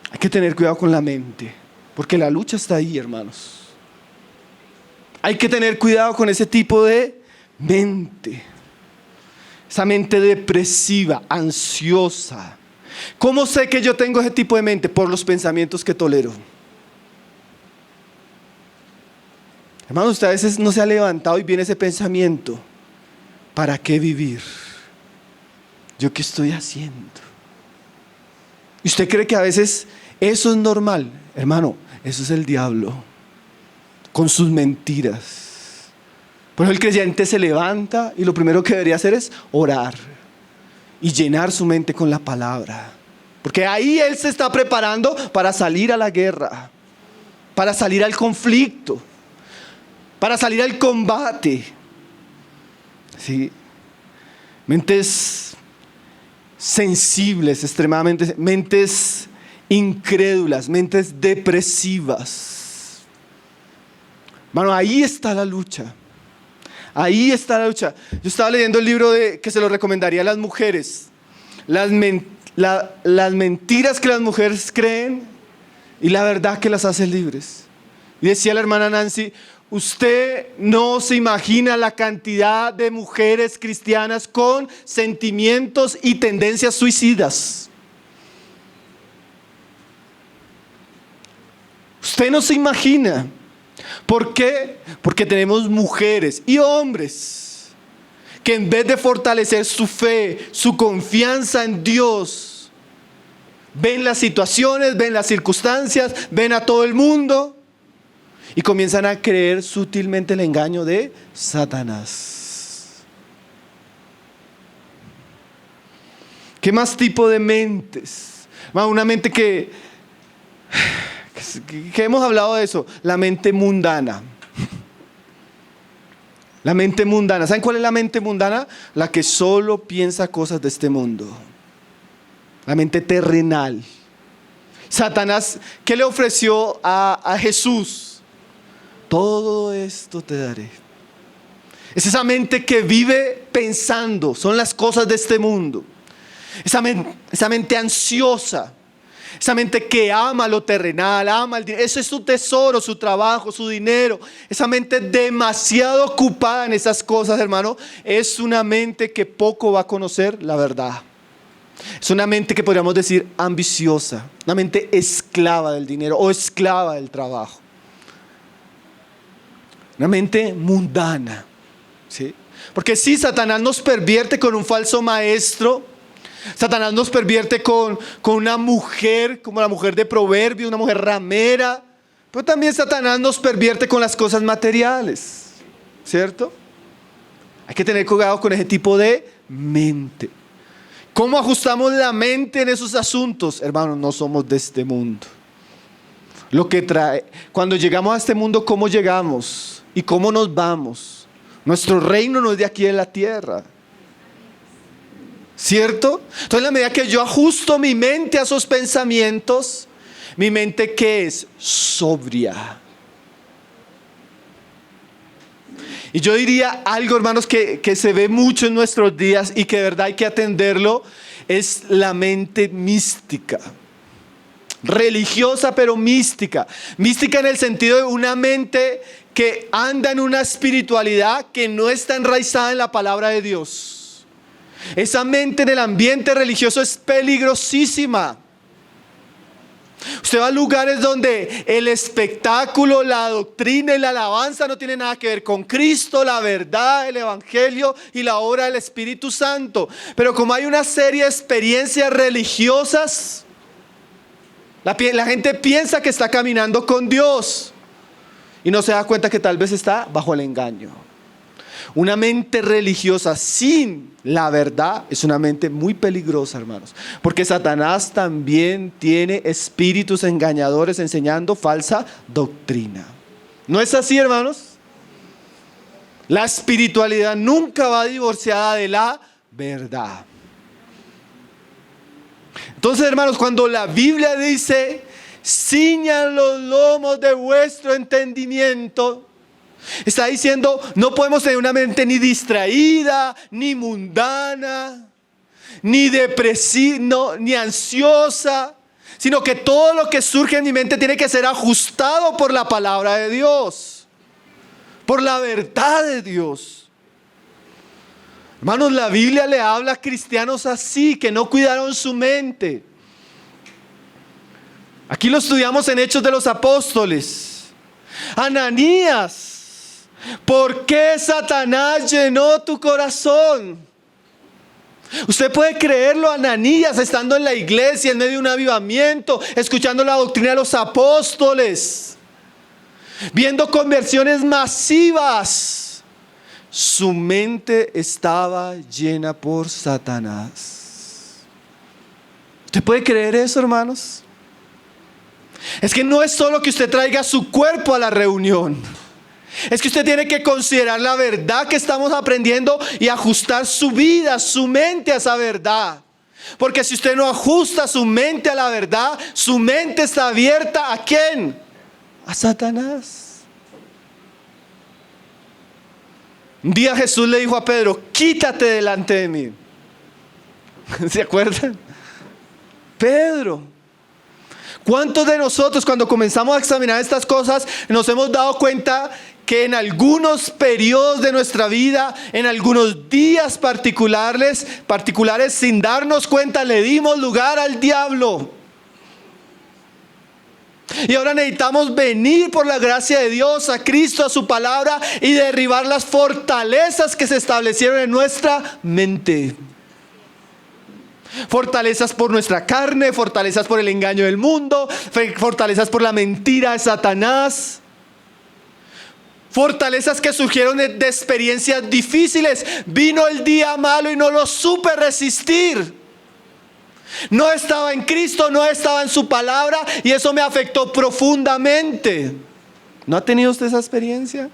Hay que tener cuidado con la mente, porque la lucha está ahí, hermanos. Hay que tener cuidado con ese tipo de mente. Esa mente depresiva, ansiosa. ¿Cómo sé que yo tengo ese tipo de mente? Por los pensamientos que tolero. Hermanos, usted a veces no se ha levantado y viene ese pensamiento. ¿Para qué vivir? ¿Yo qué estoy haciendo? ¿Y usted cree que a veces eso es normal? Hermano, eso es el diablo con sus mentiras. Por eso el creyente se levanta y lo primero que debería hacer es orar y llenar su mente con la palabra. Porque ahí él se está preparando para salir a la guerra, para salir al conflicto, para salir al combate. ¿Sí? Mentes sensibles, extremadamente, mentes incrédulas, mentes depresivas. Bueno, ahí está la lucha. Ahí está la lucha. Yo estaba leyendo el libro que se lo recomendaría a las mujeres. Las mentiras que las mujeres creen y la verdad que las hace libres. Y decía la hermana Nancy: usted no se imagina la cantidad de mujeres cristianas con sentimientos y tendencias suicidas. Usted no se imagina. ¿Por qué? Porque tenemos mujeres y hombres que en vez de fortalecer su fe, su confianza en Dios, ven las situaciones, ven las circunstancias, ven a todo el mundo y comienzan a creer sutilmente el engaño de Satanás. ¿Qué más tipo de mentes? Una mente que hemos hablado de eso, la mente mundana. La mente mundana. ¿Saben cuál es la mente mundana? La que solo piensa cosas de este mundo. La mente terrenal. Satanás, ¿qué le ofreció a Jesús? todo esto te daré. Es esa mente que vive pensando, son las cosas de este mundo. Esa mente ansiosa, esa mente que ama lo terrenal, ama el dinero. Eso es su tesoro, su trabajo, su dinero. Esa mente demasiado ocupada en esas cosas, hermano, es una mente que poco va a conocer la verdad. Es una mente que podríamos decir ambiciosa, una mente esclava del dinero o esclava del trabajo. Una mente mundana, ¿sí? Porque si Satanás nos pervierte con un falso maestro, Satanás nos pervierte con una mujer, como la mujer de Proverbios, una mujer ramera, pero también Satanás nos pervierte con las cosas materiales, ¿cierto? Hay que tener cuidado con ese tipo de mente. ¿Cómo ajustamos la mente en esos asuntos? Hermanos, no somos de este mundo. Lo que trae, cuando llegamos a este mundo, ¿cómo llegamos? ¿Y cómo nos vamos? Nuestro reino no es de aquí en la tierra, ¿cierto? Entonces, en la medida que yo ajusto mi mente a esos pensamientos, mi mente, ¿qué es? Sobria. Y yo diría algo, hermanos, que se ve mucho en nuestros días y que de verdad hay que atenderlo, es la mente mística. Religiosa pero mística. Mística en el sentido de una mente que anda en una espiritualidad que no está enraizada en la palabra de Dios. Esa mente en el ambiente religioso es peligrosísima. Usted va a lugares donde el espectáculo, la doctrina y la alabanza no tienen nada que ver con Cristo, la verdad, el evangelio y la obra del Espíritu Santo. Pero como hay una serie de experiencias religiosas, la gente piensa que está caminando con Dios y no se da cuenta que tal vez está bajo el engaño. Una mente religiosa sin la verdad es una mente muy peligrosa, hermanos, porque Satanás también tiene espíritus engañadores enseñando falsa doctrina. ¿No es así, hermanos? La espiritualidad nunca va divorciada de la verdad. Entonces, hermanos, cuando la Biblia dice, ciñan los lomos de vuestro entendimiento, está diciendo, no podemos tener una mente ni distraída, ni mundana, ni depresiva, ni ansiosa, sino que todo lo que surge en mi mente tiene que ser ajustado por la palabra de Dios, por la verdad de Dios. Hermanos, la Biblia le habla a cristianos así, que no cuidaron su mente. Aquí lo estudiamos en Hechos de los Apóstoles. Ananías, ¿por qué Satanás llenó tu corazón? Usted puede creerlo, Ananías, estando en la iglesia, en medio de un avivamiento, escuchando la doctrina de los apóstoles, viendo conversiones masivas. Su mente estaba llena por Satanás. ¿Usted puede creer eso, hermanos? Es que no es solo que usted traiga su cuerpo a la reunión. Es que usted tiene que considerar la verdad que estamos aprendiendo y ajustar su vida, su mente a esa verdad. Porque si usted no ajusta su mente a la verdad, su mente está abierta ¿a quién? A Satanás. Un día Jesús le dijo a Pedro, quítate delante de mí. ¿Se acuerdan? Pedro. ¿Cuántos de nosotros cuando comenzamos a examinar estas cosas nos hemos dado cuenta que en algunos periodos de nuestra vida, en algunos días particulares, sin darnos cuenta, le dimos lugar al diablo? Y ahora necesitamos venir por la gracia de Dios a Cristo, a su palabra, y derribar las fortalezas que se establecieron en nuestra mente. Fortalezas por nuestra carne, fortalezas por el engaño del mundo, fortalezas por la mentira de Satanás. Fortalezas que surgieron de experiencias difíciles. Vino el día malo y no lo supe resistir. No estaba en Cristo, no estaba en su palabra y eso me afectó profundamente. ¿No ha tenido usted esa experiencia?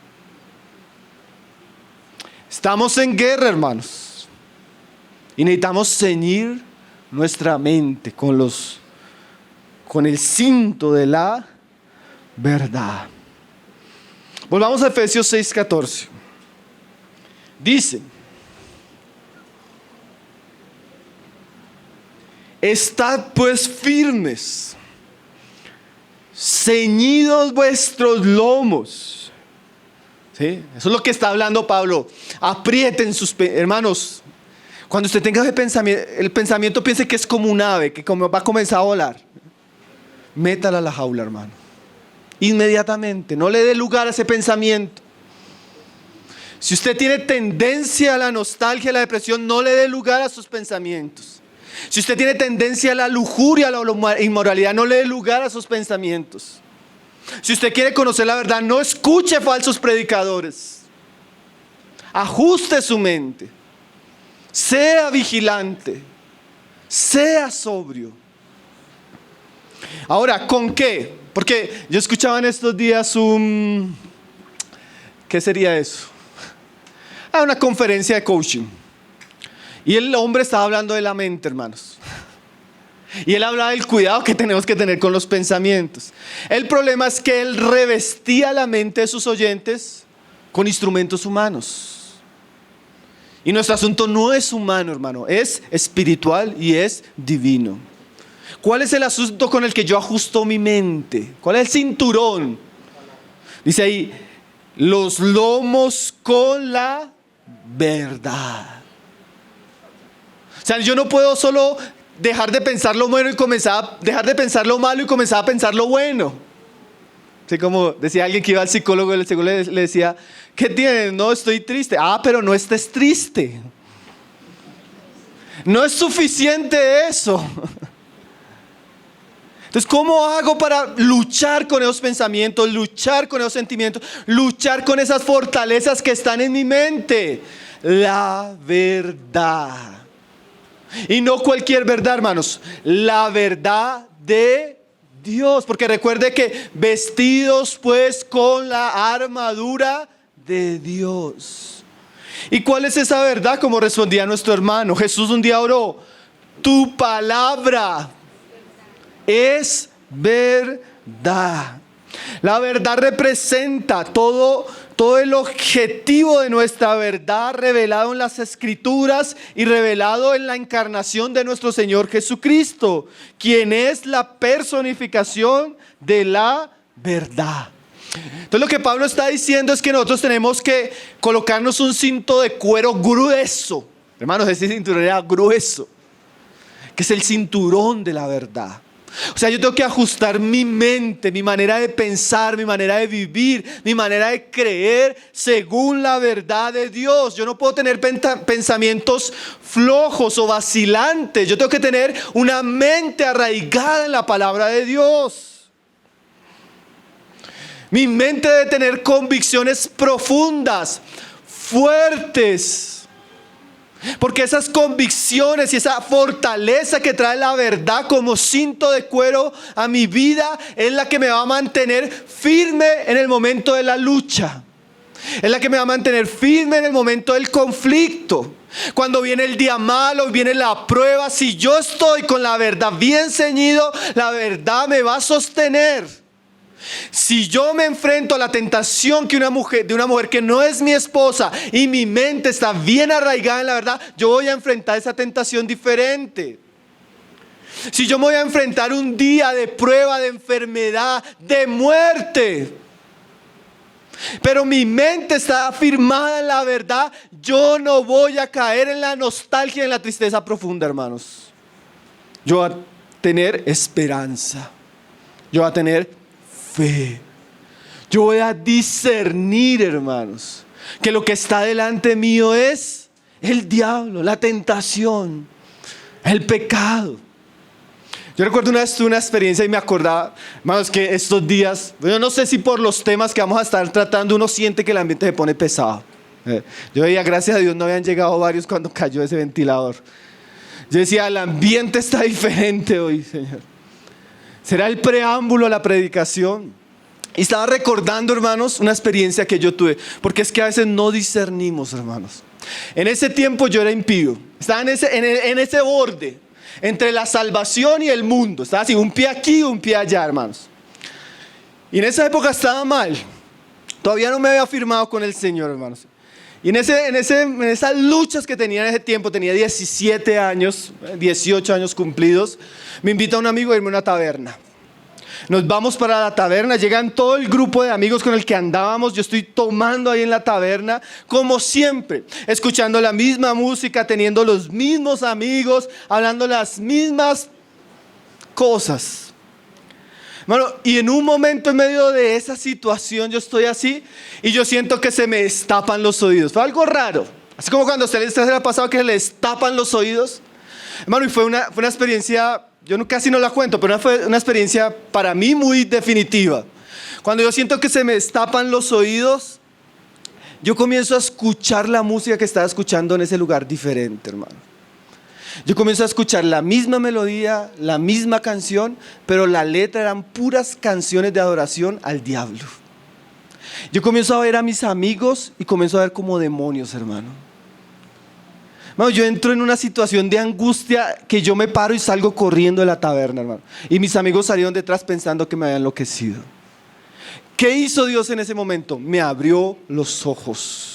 Estamos en guerra, hermanos, y necesitamos ceñir nuestra mente con el cinto de la verdad. Volvamos a Efesios 6:14. Dice: estad pues firmes, ceñidos vuestros lomos. ¿Sí? Eso es lo que está hablando Pablo. Aprieten hermanos. Cuando usted tenga el pensamiento, piense que es como un ave, que como va a comenzar a volar. Métala a la jaula, hermano. Inmediatamente. No le dé lugar a ese pensamiento. Si usted tiene tendencia a la nostalgia, a la depresión, no le dé lugar a sus pensamientos. Si usted tiene tendencia a la lujuria, a la inmoralidad, no le dé lugar a sus pensamientos. Si usted quiere conocer la verdad, no escuche falsos predicadores. Ajuste su mente. Sea vigilante. Sea sobrio. Ahora, ¿con qué? Porque yo escuchaba en estos días ¿qué sería eso? Una conferencia de coaching. Y el hombre estaba hablando de la mente, hermanos. Y él hablaba del cuidado que tenemos que tener con los pensamientos. El problema es que él revestía la mente de sus oyentes con instrumentos humanos. Y nuestro asunto no es humano, hermano. Es espiritual y es divino. ¿Cuál es el asunto con el que yo ajusto mi mente? ¿Cuál es el cinturón? Dice ahí: los lomos con la verdad. O sea, yo no puedo solo dejar de pensar lo bueno y dejar de pensar lo malo y comenzar a pensar lo bueno. Así como decía alguien que iba al psicólogo, y el psicólogo le decía: ¿qué tienes? No, estoy triste. Pero no estés triste. No es suficiente eso. Entonces, ¿cómo hago para luchar con esos pensamientos, luchar con esos sentimientos, luchar con esas fortalezas que están en mi mente? La verdad. Y no cualquier verdad, hermanos. La verdad de Dios. Porque recuerde que vestidos pues con la armadura de Dios. ¿Y cuál es esa verdad? Como respondía nuestro hermano. Jesús un día oró: tu palabra es verdad. La verdad representa todo el objetivo de nuestra verdad revelado en las Escrituras y revelado en la encarnación de nuestro Señor Jesucristo, quien es la personificación de la verdad. Entonces lo que Pablo está diciendo es que nosotros tenemos que colocarnos un cinto de cuero grueso. Hermanos, ese cinturón era grueso, que es el cinturón de la verdad. O sea, yo tengo que ajustar mi mente, mi manera de pensar, mi manera de vivir, mi manera de creer según la verdad de Dios. Yo no puedo tener pensamientos flojos o vacilantes. Yo tengo que tener una mente arraigada en la palabra de Dios. Mi mente debe tener convicciones profundas, fuertes. Porque esas convicciones y esa fortaleza que trae la verdad como cinto de cuero a mi vida es la que me va a mantener firme en el momento de la lucha. Es la que me va a mantener firme en el momento del conflicto. Cuando viene el día malo, viene la prueba, si yo estoy con la verdad bien ceñido, la verdad me va a sostener. Si yo me enfrento a la tentación de una mujer que no es mi esposa y mi mente está bien arraigada en la verdad, yo voy a enfrentar esa tentación diferente. Si yo me voy a enfrentar un día de prueba, de enfermedad, de muerte, pero mi mente está afirmada en la verdad, yo no voy a caer en la nostalgia y en la tristeza profunda, hermanos. Yo voy a tener esperanza. Yo voy a tener fe. Yo voy a discernir, hermanos, que lo que está delante mío es el diablo, la tentación, el pecado. Yo recuerdo una vez tuve una experiencia y me acordaba, hermanos, que estos días, yo no sé si por los temas que vamos a estar tratando uno siente que el ambiente se pone pesado. Yo veía, gracias a Dios no habían llegado varios cuando cayó ese ventilador. Yo decía, el ambiente está diferente hoy, Señor. Será el preámbulo a la predicación. Y estaba recordando, hermanos, una experiencia que yo tuve. Porque es que a veces no discernimos, hermanos. En ese tiempo yo era impío. Estaba en ese borde entre la salvación y el mundo. Estaba así, un pie aquí, un pie allá, hermanos. Y en esa época estaba mal. Todavía no me había firmado con el Señor, hermanos. Y en esas luchas que tenía en ese tiempo, tenía 17 años, 18 años cumplidos, me invita un amigo a irme a una taberna. Nos vamos para la taberna, llegan todo el grupo de amigos con el que andábamos, yo estoy tomando ahí en la taberna, como siempre, escuchando la misma música, teniendo los mismos amigos, hablando las mismas cosas. Bueno, y en un momento en medio de esa situación yo estoy así y yo siento que se me destapan los oídos. Fue algo raro, así como cuando a usted le ha pasado que se le destapan los oídos. Hermano, y fue una experiencia, casi no la cuento, pero fue una experiencia para mí muy definitiva. Cuando yo siento que se me destapan los oídos, yo comienzo a escuchar la música que estaba escuchando en ese lugar diferente, hermano. Yo comienzo a escuchar la misma melodía, la misma canción, pero la letra eran puras canciones de adoración al diablo. Yo comienzo a ver a mis amigos y comienzo a ver como demonios, hermano. Bueno, yo entro en una situación de angustia que yo me paro y salgo corriendo de la taberna, hermano. Y mis amigos salieron detrás pensando que me había enloquecido. ¿Qué hizo Dios en ese momento? Me abrió los ojos.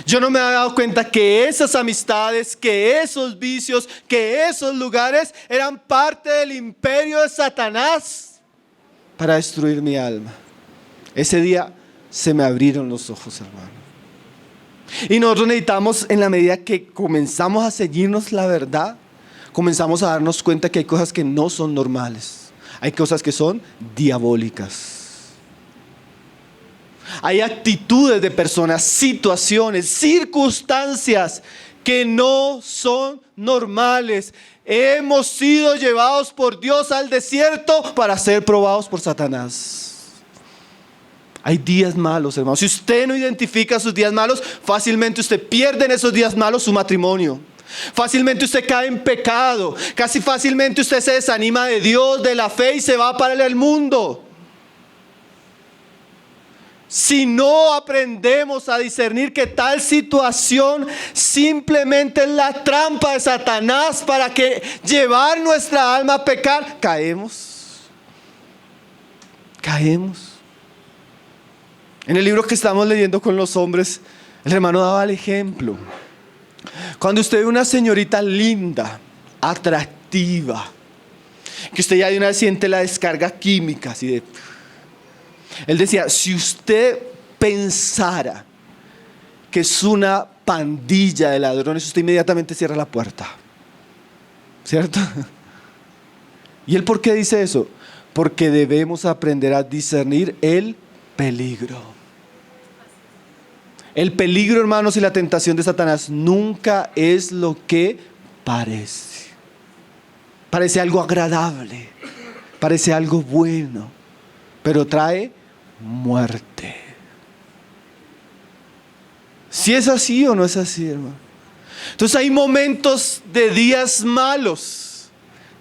Yo no me había dado cuenta que esas amistades, que esos vicios, que esos lugares eran parte del imperio de Satanás para destruir mi alma. Ese día se me abrieron los ojos, hermano. Y nosotros necesitamos, en la medida que comenzamos a seguirnos la verdad, comenzamos a darnos cuenta que hay cosas que no son normales. Hay cosas que son diabólicas. Hay actitudes de personas, situaciones, circunstancias que no son normales. Hemos sido llevados por Dios al desierto para ser probados por Satanás. Hay días malos, hermanos. Si usted no identifica sus días malos, fácilmente usted pierde en esos días malos su matrimonio. Fácilmente usted cae en pecado. Casi fácilmente usted se desanima de Dios, de la fe y se va para el mundo. Si no aprendemos a discernir que tal situación simplemente es la trampa de Satanás para llevar nuestra alma a pecar, caemos. En el libro que estamos leyendo con los hombres, el hermano daba el ejemplo. Cuando usted ve una señorita linda, atractiva, que usted ya de una vez siente la descarga química, así de... Él decía, si usted pensara que es una pandilla de ladrones, usted inmediatamente cierra la puerta. ¿Cierto? ¿Y él por qué dice eso? Porque debemos aprender a discernir el peligro. El peligro, hermanos, y la tentación de Satanás nunca es lo que parece. Parece algo agradable, parece algo bueno, pero trae muerte. Si es así o no es así, hermano. Entonces hay momentos de días malos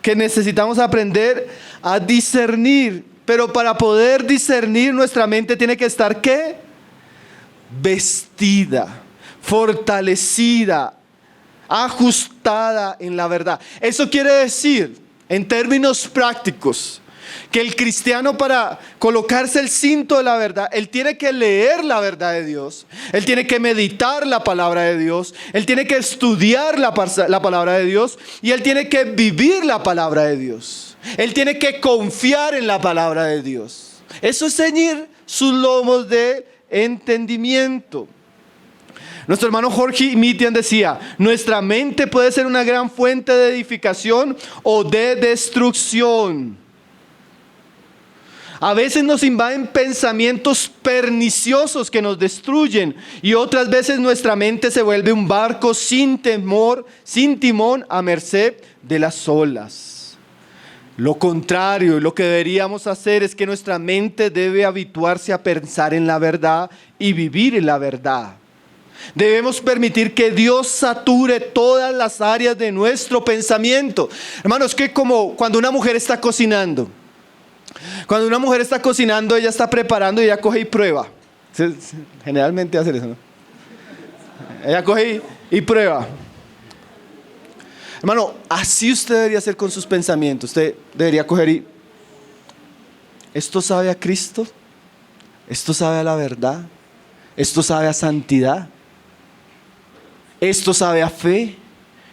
que necesitamos aprender a discernir, pero para poder discernir nuestra mente tiene que estar ¿qué? Vestida, fortalecida, ajustada en la verdad. Eso quiere decir, en términos prácticos, que el cristiano, para colocarse el cinto de la verdad, él tiene que leer la verdad de Dios, él tiene que meditar la palabra de Dios, él tiene que estudiar la palabra de Dios y él tiene que vivir la palabra de Dios. Él tiene que confiar en la palabra de Dios. Eso es ceñir sus lomos de entendimiento. Nuestro hermano Jorge Mitian decía, nuestra mente puede ser una gran fuente de edificación o de destrucción. A veces nos invaden pensamientos perniciosos que nos destruyen y otras veces nuestra mente se vuelve un barco sin temor, sin timón, a merced de las olas. Lo contrario, lo que deberíamos hacer es que nuestra mente debe habituarse a pensar en la verdad y vivir en la verdad. Debemos permitir que Dios sature todas las áreas de nuestro pensamiento. Hermanos, que como cuando una mujer está cocinando. Cuando una mujer está cocinando, ella está preparando y ella coge y prueba. Generalmente hace eso, ¿no? Ella coge y prueba. Hermano, así usted debería hacer con sus pensamientos. Usted debería coger y... ¿esto sabe a Cristo? esto sabe a la verdad, esto sabe a santidad, esto sabe a fe,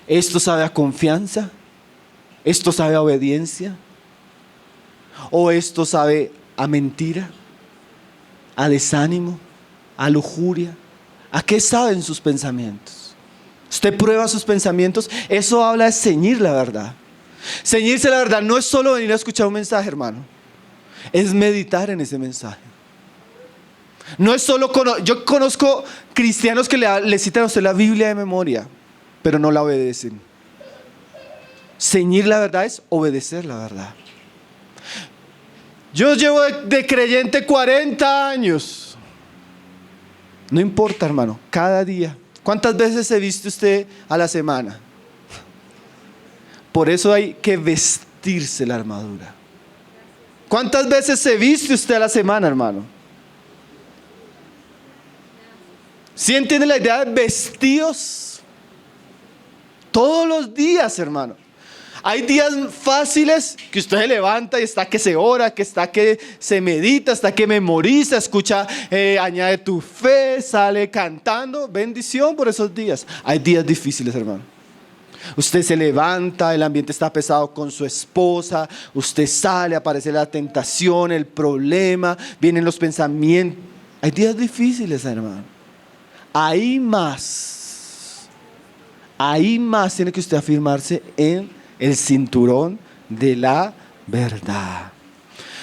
esto sabe a confianza, esto sabe a obediencia, o esto sabe a mentira, a desánimo, a lujuria. ¿A qué saben sus pensamientos? Usted prueba sus pensamientos. Eso habla de ceñir la verdad. Ceñirse la verdad no es solo venir a escuchar un mensaje, hermano. Es meditar en ese mensaje. No es solo yo conozco cristianos que le citan a usted la Biblia de memoria, pero no la obedecen. Ceñir la verdad es obedecer la verdad. Yo llevo de creyente 40 años. No importa, hermano, cada día. ¿Cuántas veces se viste usted a la semana? Por eso hay que vestirse la armadura. ¿Cuántas veces se viste usted a la semana, hermano? ¿Sí entiende la idea de vestidos? Todos los días, hermano. Hay días fáciles que usted se levanta y está que se ora, que está que se medita, está que memoriza, escucha, añade tu fe, sale cantando. Bendición por esos días. Hay días difíciles, hermano. Usted se levanta, el ambiente está pesado con su esposa, usted sale, aparece la tentación, el problema, vienen los pensamientos. Hay días difíciles, hermano. Ahí más tiene que usted afirmarse en el cinturón de la verdad.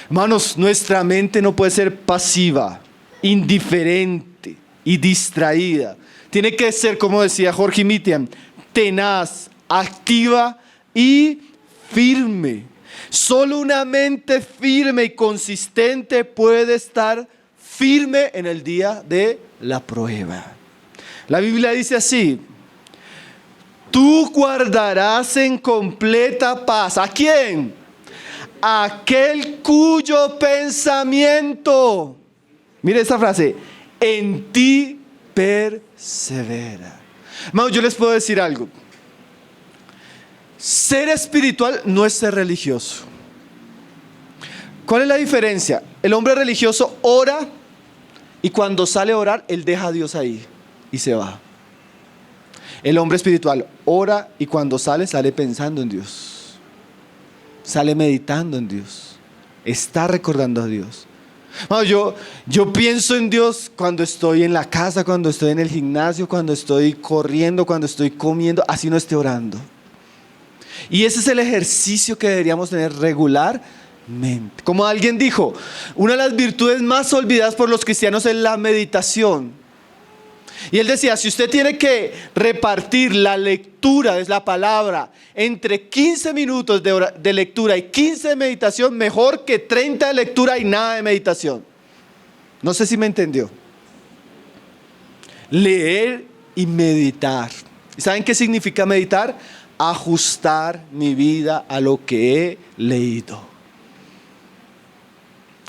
Hermanos, nuestra mente no puede ser pasiva, indiferente y distraída. Tiene que ser, como decía Jorge Mitian, tenaz, activa y firme. Solo una mente firme y consistente puede estar firme en el día de la prueba. La Biblia dice así: tú guardarás en completa paz. ¿A quién? A aquel cuyo pensamiento, mire esta frase, en ti persevera. Hermano, yo les puedo decir algo. Ser espiritual no es ser religioso. ¿Cuál es la diferencia? El hombre religioso ora y cuando sale a orar, él deja a Dios ahí y se va. El hombre espiritual ora y cuando sale pensando en Dios. Sale meditando en Dios. Está recordando a Dios. Bueno, yo pienso en Dios cuando estoy en la casa, cuando estoy en el gimnasio, cuando estoy corriendo, cuando estoy comiendo, así no esté orando. Y ese es el ejercicio que deberíamos tener regularmente. Como alguien dijo, una de las virtudes más olvidadas por los cristianos es la meditación. Y él decía, si usted tiene que repartir la lectura de la palabra entre 15 minutos de lectura y 15 de meditación, mejor que 30 de lectura y nada de meditación. No sé si me entendió. Leer y meditar. ¿Y saben qué significa meditar? Ajustar mi vida a lo que he leído.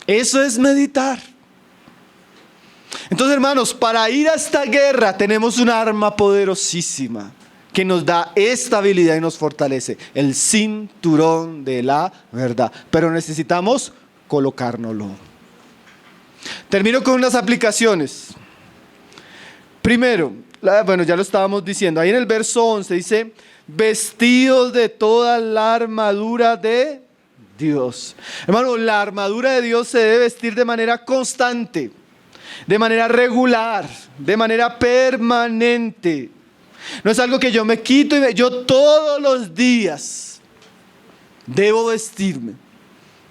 Eso es meditar. Entonces, hermanos, para ir a esta guerra tenemos una arma poderosísima que nos da estabilidad y nos fortalece. El cinturón de la verdad. Pero necesitamos colocárnoslo. Termino con unas aplicaciones. Primero, bueno, ya lo estábamos diciendo. Ahí en el verso 11 dice, vestidos de toda la armadura de Dios. Hermano, la armadura de Dios se debe vestir de manera constante, de manera regular, de manera permanente. No es algo que yo me quito yo todos los días debo vestirme.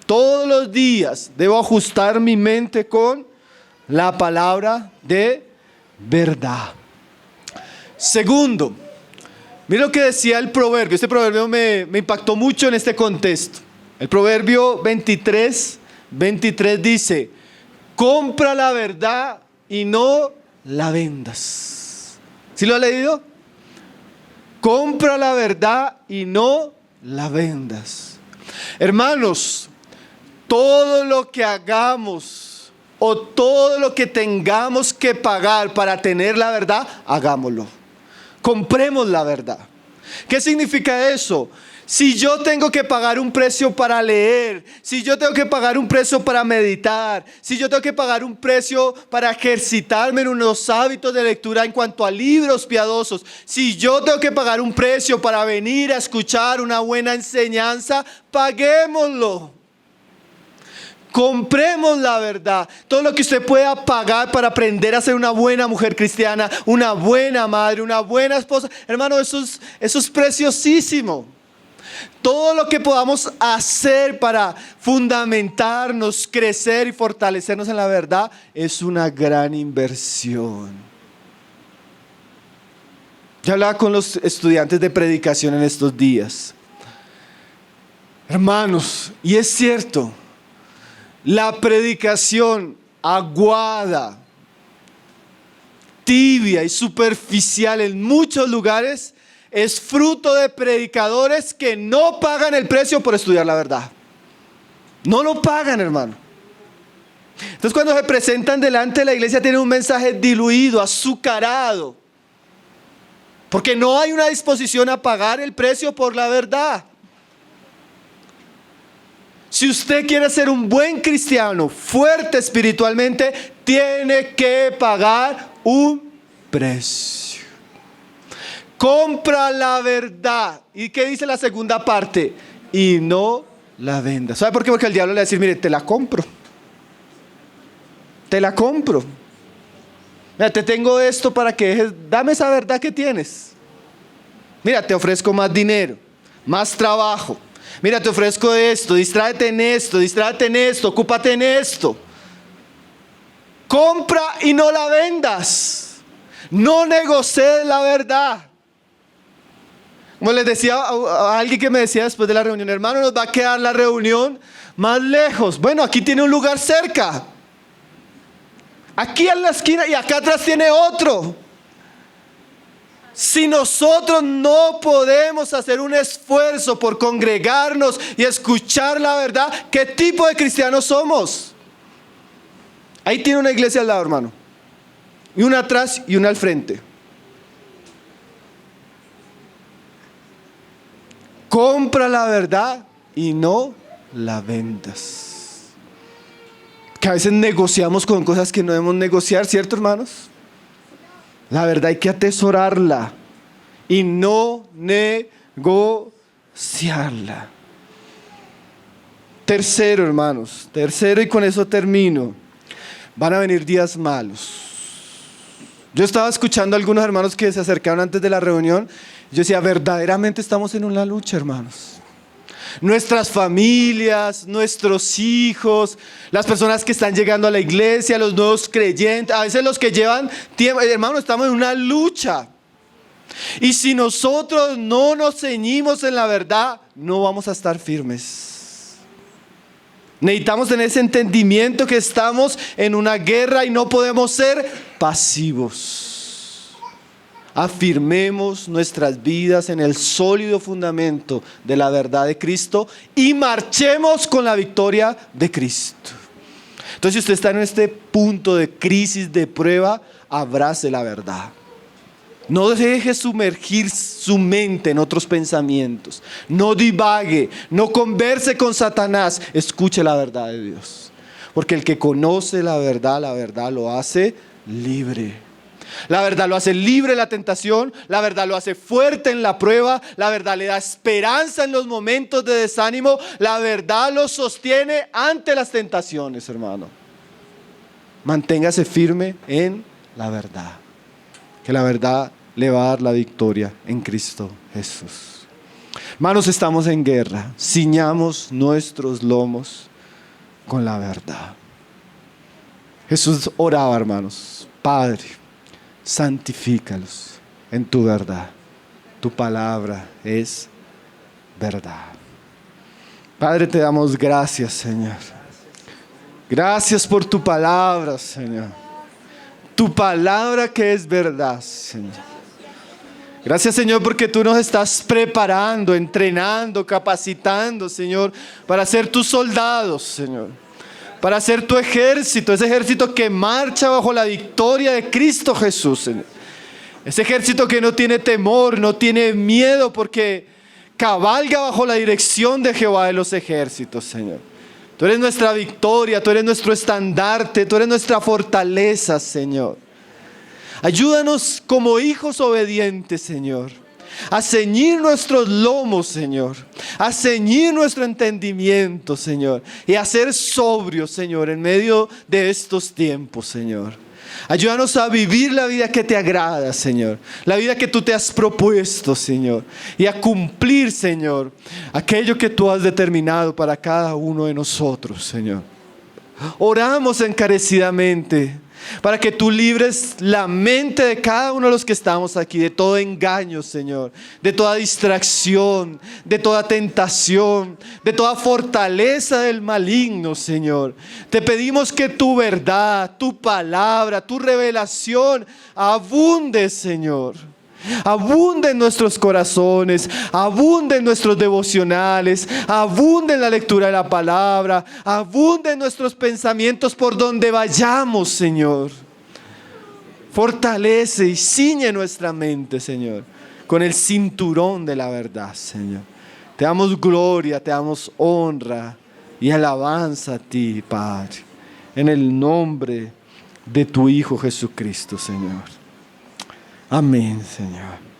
Todos los días debo ajustar mi mente con la palabra de verdad. Segundo, mira lo que decía el proverbio. Este proverbio me impactó mucho en este contexto. El proverbio 23 dice: compra la verdad y no la vendas. ¿Sí lo ha leído? Compra la verdad y no la vendas. Hermanos, todo lo que hagamos o todo lo que tengamos que pagar para tener la verdad, hagámoslo. Compremos la verdad. ¿Qué significa eso? Si yo tengo que pagar un precio para leer, si yo tengo que pagar un precio para meditar, si yo tengo que pagar un precio para ejercitarme en unos hábitos de lectura en cuanto a libros piadosos, si yo tengo que pagar un precio para venir a escuchar una buena enseñanza, paguémoslo. Compremos la verdad. Todo lo que usted pueda pagar para aprender a ser una buena mujer cristiana, una buena madre, una buena esposa. Hermano, eso es preciosísimo. Todo lo que podamos hacer para fundamentarnos, crecer y fortalecernos en la verdad es una gran inversión. Yo hablaba con los estudiantes de predicación en estos días. Hermanos, y es cierto, la predicación aguada, tibia y superficial en muchos lugares es fruto de predicadores que no pagan el precio por estudiar la verdad. No lo pagan, hermano. Entonces, cuando se presentan delante de la iglesia, tienen un mensaje diluido, azucarado, porque no hay una disposición a pagar el precio por la verdad. Si usted quiere ser un buen cristiano, fuerte espiritualmente, tiene que pagar un precio. Compra la verdad. ¿Y qué dice la segunda parte? Y no la venda. ¿Sabe por qué? Porque el diablo le va a decir, mire, te la compro. Te la compro. Mira, te tengo esto para que dejes, dame esa verdad que tienes. Mira, te ofrezco más dinero, más trabajo. Mira, te ofrezco esto, distráete en esto, ocúpate en esto. Compra y no la vendas. No negocies la verdad. Como les decía a alguien que me decía después de la reunión, hermano, nos va a quedar la reunión más lejos. Bueno, aquí tiene un lugar cerca. Aquí en la esquina y acá atrás tiene otro. Si nosotros no podemos hacer un esfuerzo por congregarnos y escuchar la verdad, ¿qué tipo de cristianos somos? Ahí tiene una iglesia al lado, hermano. Y una atrás y una al frente. Compra la verdad y no la vendas. Que a veces negociamos con cosas que no debemos negociar, ¿cierto, hermanos? La verdad hay que atesorarla y no negociarla. Tercero, hermanos, y con eso termino. Van a venir días malos. Yo estaba escuchando a algunos hermanos que se acercaron antes de la reunión. Yo decía, verdaderamente estamos en una lucha, hermanos. Nuestras familias, nuestros hijos, las personas que están llegando a la iglesia, los nuevos creyentes, a veces los que llevan tiempo, hermano, estamos en una lucha. Y si nosotros no nos ceñimos en la verdad, no vamos a estar firmes. Necesitamos tener ese entendimiento que estamos en una guerra y no podemos ser pasivos. Afirmemos nuestras vidas en el sólido fundamento de la verdad de Cristo y marchemos con la victoria de Cristo. Entonces, si usted está en este punto de crisis, de prueba, abrace la verdad. No deje sumergir su mente en otros pensamientos. No divague, no converse con Satanás. Escuche la verdad de Dios. Porque el que conoce la verdad lo hace libre. La verdad lo hace libre de la tentación, la verdad lo hace fuerte en la prueba, la verdad le da esperanza en los momentos de desánimo, la verdad lo sostiene ante las tentaciones, hermano. Manténgase firme en la verdad, que la verdad le va a dar la victoria en Cristo Jesús. Hermanos, estamos en guerra, ciñamos nuestros lomos con la verdad. Jesús oraba, hermanos, Padre, santifícalos en tu verdad. Tu palabra es verdad. Padre, te damos gracias, Señor. Gracias por tu palabra, Señor. Tu palabra que es verdad, Señor. Gracias, Señor, porque tú nos estás preparando, entrenando, capacitando, Señor, para ser tus soldados, Señor. Para ser tu ejército, ese ejército que marcha bajo la victoria de Cristo Jesús, Señor. Ese ejército que no tiene temor, no tiene miedo, porque cabalga bajo la dirección de Jehová de los ejércitos, Señor. Tú eres nuestra victoria, tú eres nuestro estandarte, tú eres nuestra fortaleza, Señor. Ayúdanos como hijos obedientes, Señor, a ceñir nuestros lomos, Señor, a ceñir nuestro entendimiento, Señor, y a ser sobrios, Señor, en medio de estos tiempos, Señor. Ayúdanos a vivir la vida que te agrada, Señor, la vida que tú te has propuesto, Señor, y a cumplir, Señor, aquello que tú has determinado para cada uno de nosotros, Señor. Oramos encarecidamente para que tú libres la mente de cada uno de los que estamos aquí de todo engaño, Señor, de toda distracción, de toda tentación, de toda fortaleza del maligno, Señor. Te pedimos que tu verdad, tu palabra, tu revelación abunde, Señor. Abunde en nuestros corazones, abunde en nuestros devocionales, abunde en la lectura de la palabra, abunde en nuestros pensamientos por donde vayamos, Señor. Fortalece y ciñe nuestra mente, Señor, con el cinturón de la verdad, Señor. Te damos gloria, te damos honra y alabanza a ti, Padre, en el nombre de tu Hijo Jesucristo, Señor. Amén, Señor.